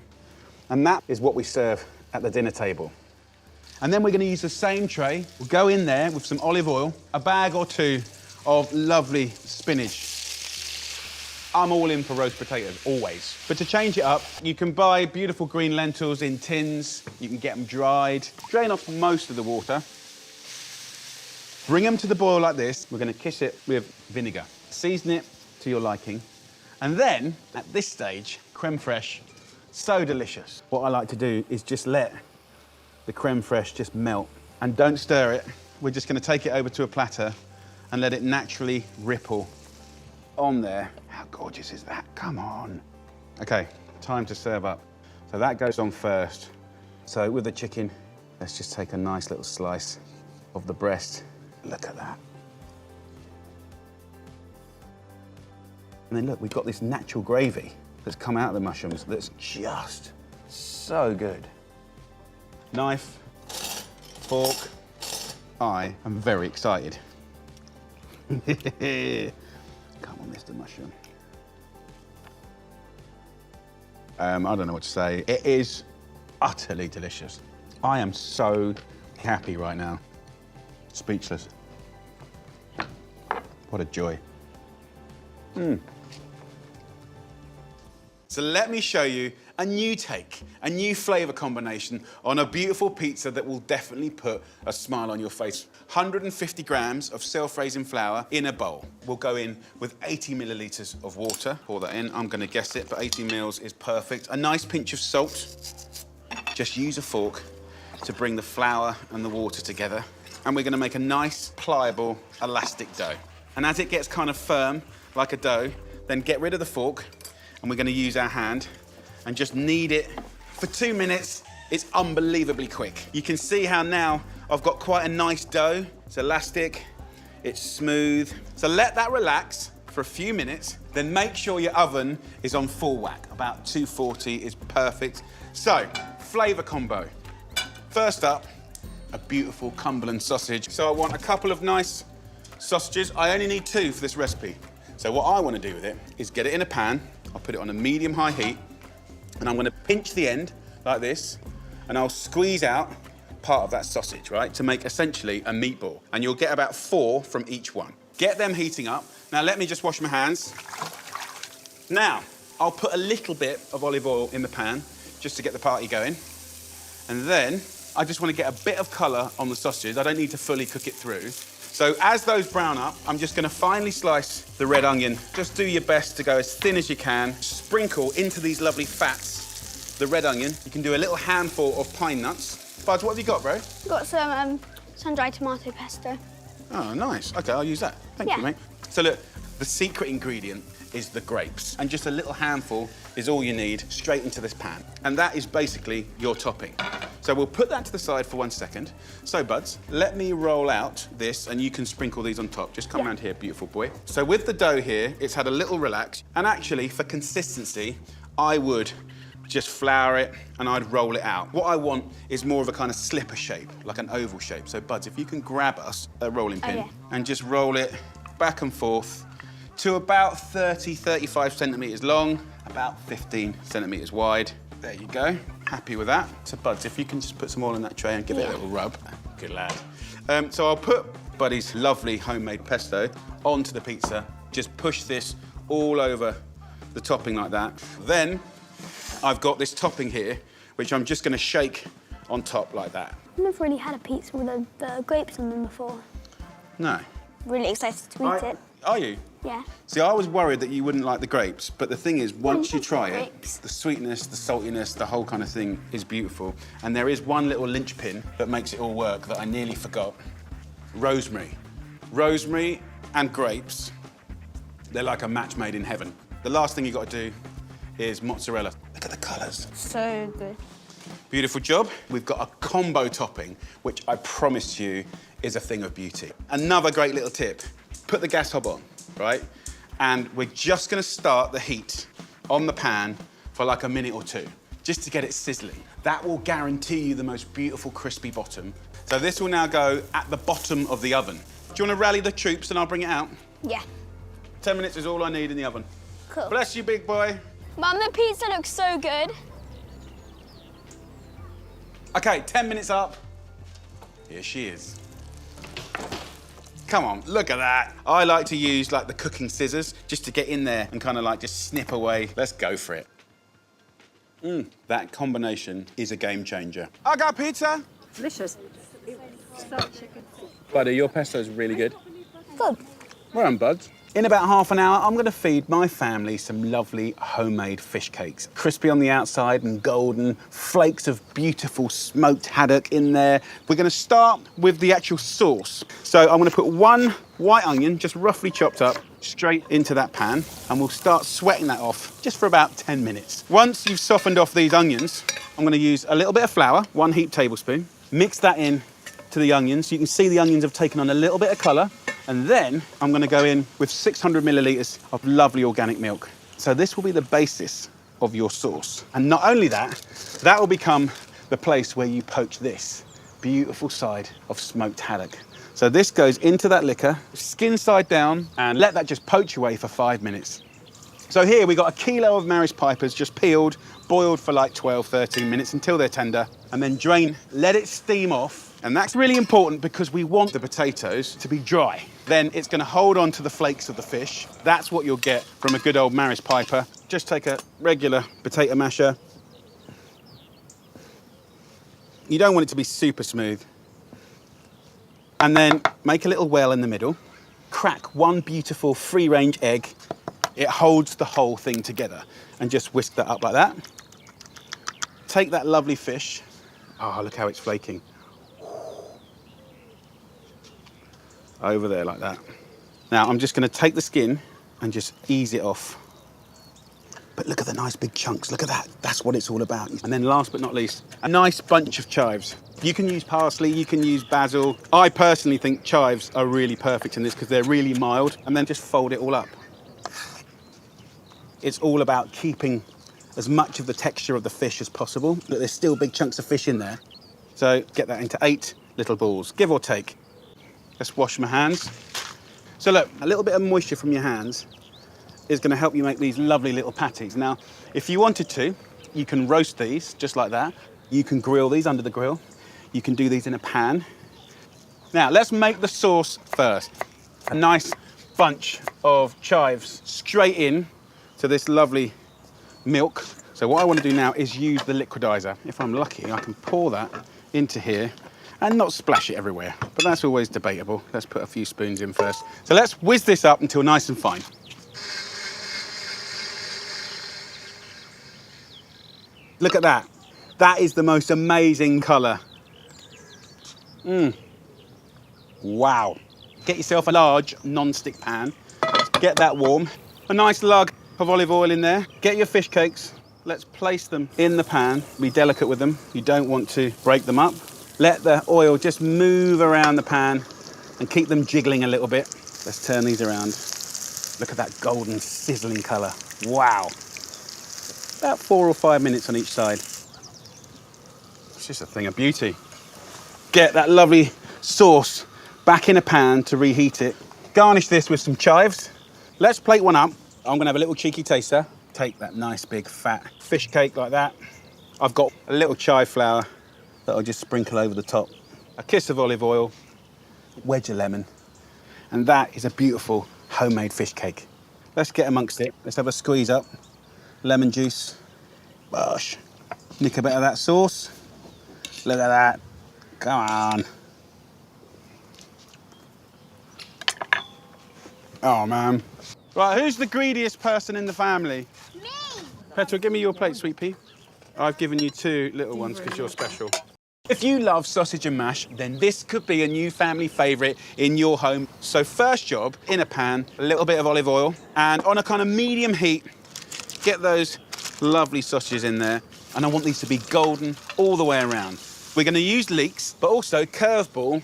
And that is what we serve at the dinner table. And then we're gonna use the same tray. We'll go in there with some olive oil, a bag or two of lovely spinach. I'm all in for roast potatoes, always. But to change it up, you can buy beautiful green lentils in tins. You can get them dried. Drain off most of the water. Bring them to the boil like this. We're gonna kiss it with vinegar. Season it to your liking. And then, at this stage, creme fraiche, so delicious. What I like to do is just let the creme fraiche just melt. And don't stir it. We're just gonna take it over to a platter and let it naturally ripple on there. How gorgeous is that? Come on. Okay, time to serve up. So that goes on first. So with the chicken, let's just take a nice little slice of the breast. Look at that. And then look, we've got this natural gravy that's come out of the mushrooms that's just so good. Knife, fork. I am very excited. Come on, Mr. Mushroom. I don't know what to say. It is utterly delicious. I am so happy right now. Speechless. What a joy. So let me show you a new take, a new flavour combination on a beautiful pizza that will definitely put a smile on your face. 150 grams of self-raising flour in a bowl. We'll go in with 80 millilitres of water. Pour that in, I'm gonna guess it, but 80 mils is perfect. A nice pinch of salt. Just use a fork to bring the flour and the water together. And we're gonna make a nice, pliable, elastic dough. And as it gets kind of firm, like a dough, then get rid of the fork, and we're gonna use our hand and just knead it for 2 minutes. It's unbelievably quick. You can see how now I've got quite a nice dough. It's elastic, it's smooth. So let that relax for a few minutes, then make sure your oven is on full whack. About 240 is perfect. So, flavour combo. First up, a beautiful Cumberland sausage. So I want a couple of nice sausages. I only need 2 for this recipe. So what I want to do with it is get it in a pan. I'll put it on a medium-high heat, and I'm going to pinch the end like this, and I'll squeeze out part of that sausage, right, to make essentially a meatball. And you'll get about 4 from each one. Get them heating up. Now let me just wash my hands. Now, I'll put a little bit of olive oil in the pan just to get the party going. And then I just want to get a bit of colour on the sausages. I don't need to fully cook it through. So as those brown up, I'm just going to finely slice the red onion. Just do your best to go as thin as you can. Sprinkle into these lovely fats the red onion. You can do a little handful of pine nuts. Buds, what have you got, bro? Got some sun-dried tomato pesto. Oh, nice. OK, I'll use that. Thank you, mate. So look, the secret ingredient is the grapes. And just a little handful is all you need straight into this pan. And that is basically your topping. So we'll put that to the side for 1 second. So, Buds, let me roll out this, and you can sprinkle these on top. Just come around here, beautiful boy. So with the dough here, it's had a little relax. And actually, for consistency, I would just flour it and I'd roll it out. What I want is more of a kind of slipper shape, like an oval shape. So, Buds, if you can grab us a rolling pin and just roll it back and forth to about 30, 35 centimetres long, about 15 centimetres wide. There you go. Happy with that. So, Buds, if you can just put some oil in that tray and give it a little rub. Good lad. So I'll put Buddy's lovely homemade pesto onto the pizza. Just push this all over the topping like that. Then I've got this topping here, which I'm just going to shake on top like that. I've never really had a pizza with the grapes on them before. No. Really excited to eat it. Are you? Yeah. See, I was worried that you wouldn't like the grapes, but the thing is, once you try it, grapes. the sweetness, the saltiness, the whole kind of thing is beautiful. And there is one little linchpin that makes it all work that I nearly forgot. Rosemary. Rosemary and grapes, they're like a match made in heaven. The last thing you've got to do is mozzarella. Look at the colours. So good. Beautiful job. We've got a combo topping, which I promise you is a thing of beauty. Another great little tip. Put the gas hob on, right? And we're just gonna start the heat on the pan for like a minute or 2, just to get it sizzling. That will guarantee you the most beautiful crispy bottom. So this will now go at the bottom of the oven. Do you wanna rally the troops and I'll bring it out? Yeah. 10 minutes is all I need in the oven. Cool. Bless you, big boy. Mum, the pizza looks so good. Okay, 10 minutes up. Here she is. Come on, look at that. I like to use like the cooking scissors just to get in there and kind of like just snip away. Let's go for it. That combination is a game changer. I got pizza. Delicious. Buddy, your pesto's really good. Good. Well done, Buds. In about half an hour, I'm going to feed my family some lovely homemade fish cakes. Crispy on the outside and golden, flakes of beautiful smoked haddock in there. We're going to start with the actual sauce. So I'm going to put 1 white onion, just roughly chopped up, straight into that pan, and we'll start sweating that off just for about 10 minutes. Once you've softened off these onions, I'm going to use a little bit of flour, 1 heaped tablespoon, mix that in to the onions. You can see the onions have taken on a little bit of colour. And then I'm going to go in with 600 millilitres of lovely organic milk. So this will be the basis of your sauce. And not only that, that will become the place where you poach this beautiful side of smoked haddock. So this goes into that liquor, skin side down, and let that just poach away for 5 minutes. So here we got a kilo of Maris pipers just peeled, boiled for like 12, 13 minutes until they're tender, and then drain, let it steam off. And that's really important because we want the potatoes to be dry. Then it's going to hold on to the flakes of the fish. That's what you'll get from a good old Maris piper. Just take a regular potato masher. You don't want it to be super smooth. And then make a little well in the middle. Crack one beautiful free-range egg. It holds the whole thing together. And just whisk that up like that. Take that lovely fish. Oh, look how it's flaking. Over there like that. Now I'm just going to take the skin and just ease it off. But look at the nice big chunks, look at that. That's what it's all about. And then last but not least, a nice bunch of chives. You can use parsley, you can use basil. I personally think chives are really perfect in this because they're really mild. And then just fold it all up. It's all about keeping as much of the texture of the fish as possible. Look, there's still big chunks of fish in there. So get that into 8 little balls, give or take. Let's wash my hands. So look, a little bit of moisture from your hands is going to help you make these lovely little patties. Now, if you wanted to, you can roast these just like that. You can grill these under the grill. You can do these in a pan. Now, let's make the sauce first. A nice bunch of chives straight in to this lovely milk. So what I want to do now is use the liquidizer. If I'm lucky, I can pour that into here and not splash it everywhere, but that's always debatable. Let's put a few spoons in first. So let's whiz this up until nice and fine. Look at that. That is the most amazing colour. Wow. Get yourself a large non-stick pan. Get that warm. A nice lug of olive oil in there. Get your fish cakes. Let's place them in the pan. Be delicate with them. You don't want to break them up. Let the oil just move around the pan and keep them jiggling a little bit. Let's turn these around. Look at that golden sizzling colour. Wow. About 4 or 5 minutes on each side. It's just a thing of beauty. Get that lovely sauce back in a pan to reheat it. Garnish this with some chives. Let's plate one up. I'm going to have a little cheeky taster. Take that nice big fat fish cake like that. I've got a little chive flour that I'll just sprinkle over the top. A kiss of olive oil, wedge of lemon, and that is a beautiful homemade fish cake. Let's get amongst it. Let's have a squeeze up. Lemon juice. Bosh. Nick a bit of that sauce. Look at that. Come on. Oh, man. Right, who's the greediest person in the family? Me! Petra, give me your plate, sweet pea. I've given you 2 little ones because you're special. If you love sausage and mash, then this could be a new family favourite in your home. So first job, in a pan, a little bit of olive oil, and on a kind of medium heat, get those lovely sausages in there. And I want these to be golden all the way around. We're going to use leeks, but also curveball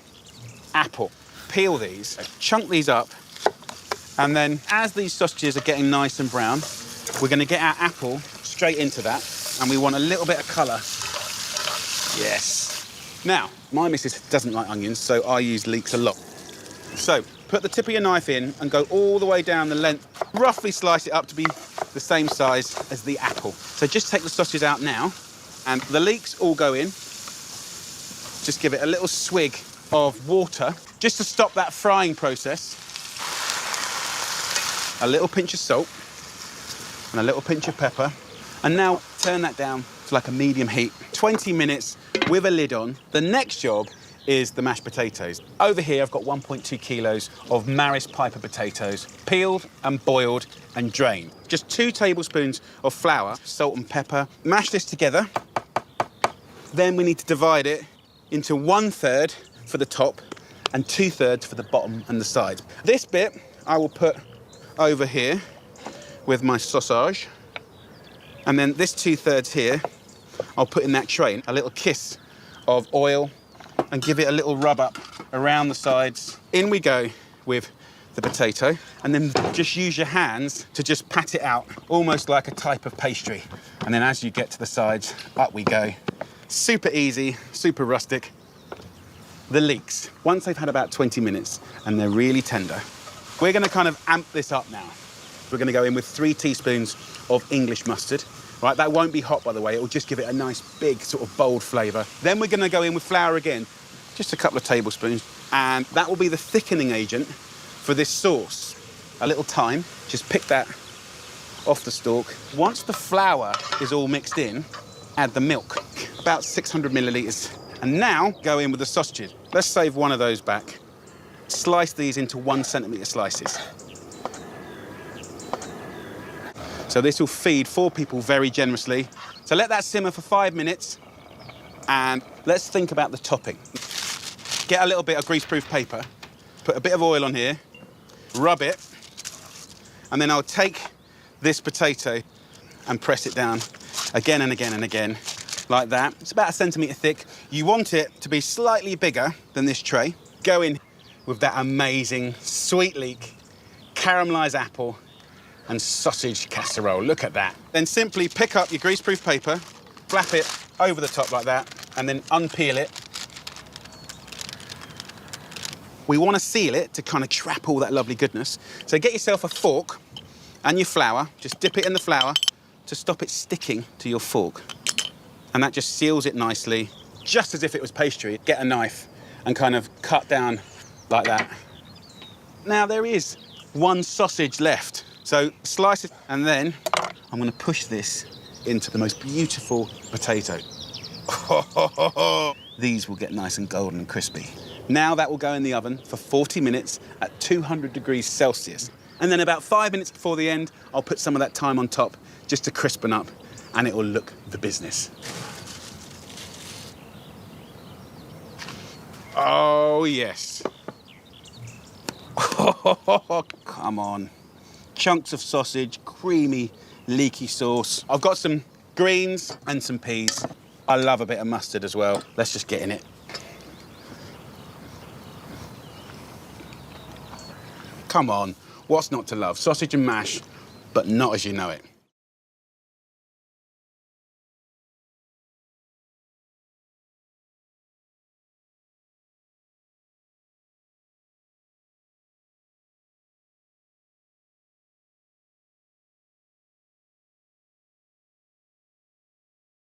apple. Peel these, chunk these up, and then as these sausages are getting nice and brown, we're going to get our apple straight into that, and we want a little bit of colour. Yes. Now, my missus doesn't like onions, so I use leeks a lot. So, put the tip of your knife in and go all the way down the length. Roughly slice it up to be the same size as the apple. So just take the sausages out now, and the leeks all go in. Just give it a little swig of water, just to stop that frying process. A little pinch of salt, and a little pinch of pepper. And now turn that down to like a medium heat. 20 minutes with a lid on. The next job is the mashed potatoes. Over here, I've got 1.2 kilos of Maris Piper potatoes, peeled and boiled and drained. Just 2 tablespoons of flour, salt and pepper. Mash this together. Then we need to divide it into 1/3 for the top and 2/3 for the bottom and the sides. This bit I will put over here with my sausage. And then this 2/3 here, I'll put in that tray. A little kiss of oil and give it a little rub up around the sides. In we go with the potato, and then just use your hands to just pat it out, almost like a type of pastry. And then as you get to the sides, up we go. Super easy, super rustic. The leeks, once they've had about 20 minutes and they're really tender, we're gonna kind of amp this up now. we're going to go in with 3 teaspoons of English mustard. Right, that won't be hot, by the way. It will just give it a nice, big, sort of bold flavour. Then we're going to go in with flour again, just a couple of tablespoons, and that will be the thickening agent for this sauce. A little thyme, just pick that off the stalk. Once the flour is all mixed in, add the milk, about 600 millilitres. And now go in with the sausages. Let's save one of those back. Slice these into 1 centimetre slices. So this will feed 4 people very generously. So let that simmer for 5 minutes, and let's think about the topping. Get a little bit of greaseproof paper, put a bit of oil on here, rub it, and then I'll take this potato and press it down again and again and again, like that. It's about 1 centimetre thick. You want it to be slightly bigger than this tray. Go in with that amazing sweet leek, caramelised apple, and sausage casserole. Look at that. Then simply pick up your greaseproof paper, flap it over the top like that, and then unpeel it. We want to seal it to kind of trap all that lovely goodness. So get yourself a fork and your flour. Just dip it in the flour to stop it sticking to your fork. And that just seals it nicely, just as if it was pastry. Get a knife and kind of cut down like that. Now there is 1 sausage left. So slice it, and then I'm going to push this into the most beautiful potato. These will get nice and golden and crispy. Now that will go in the oven for 40 minutes at 200 degrees Celsius. And then about 5 minutes before the end, I'll put some of that thyme on top just to crispen up, and it will look the business. Oh, yes. Come on. Chunks of sausage, creamy, leaky sauce. I've got some greens and some peas. I love a bit of mustard as well. Let's just get in it. Come on, what's not to love? Sausage and mash, but not as you know it.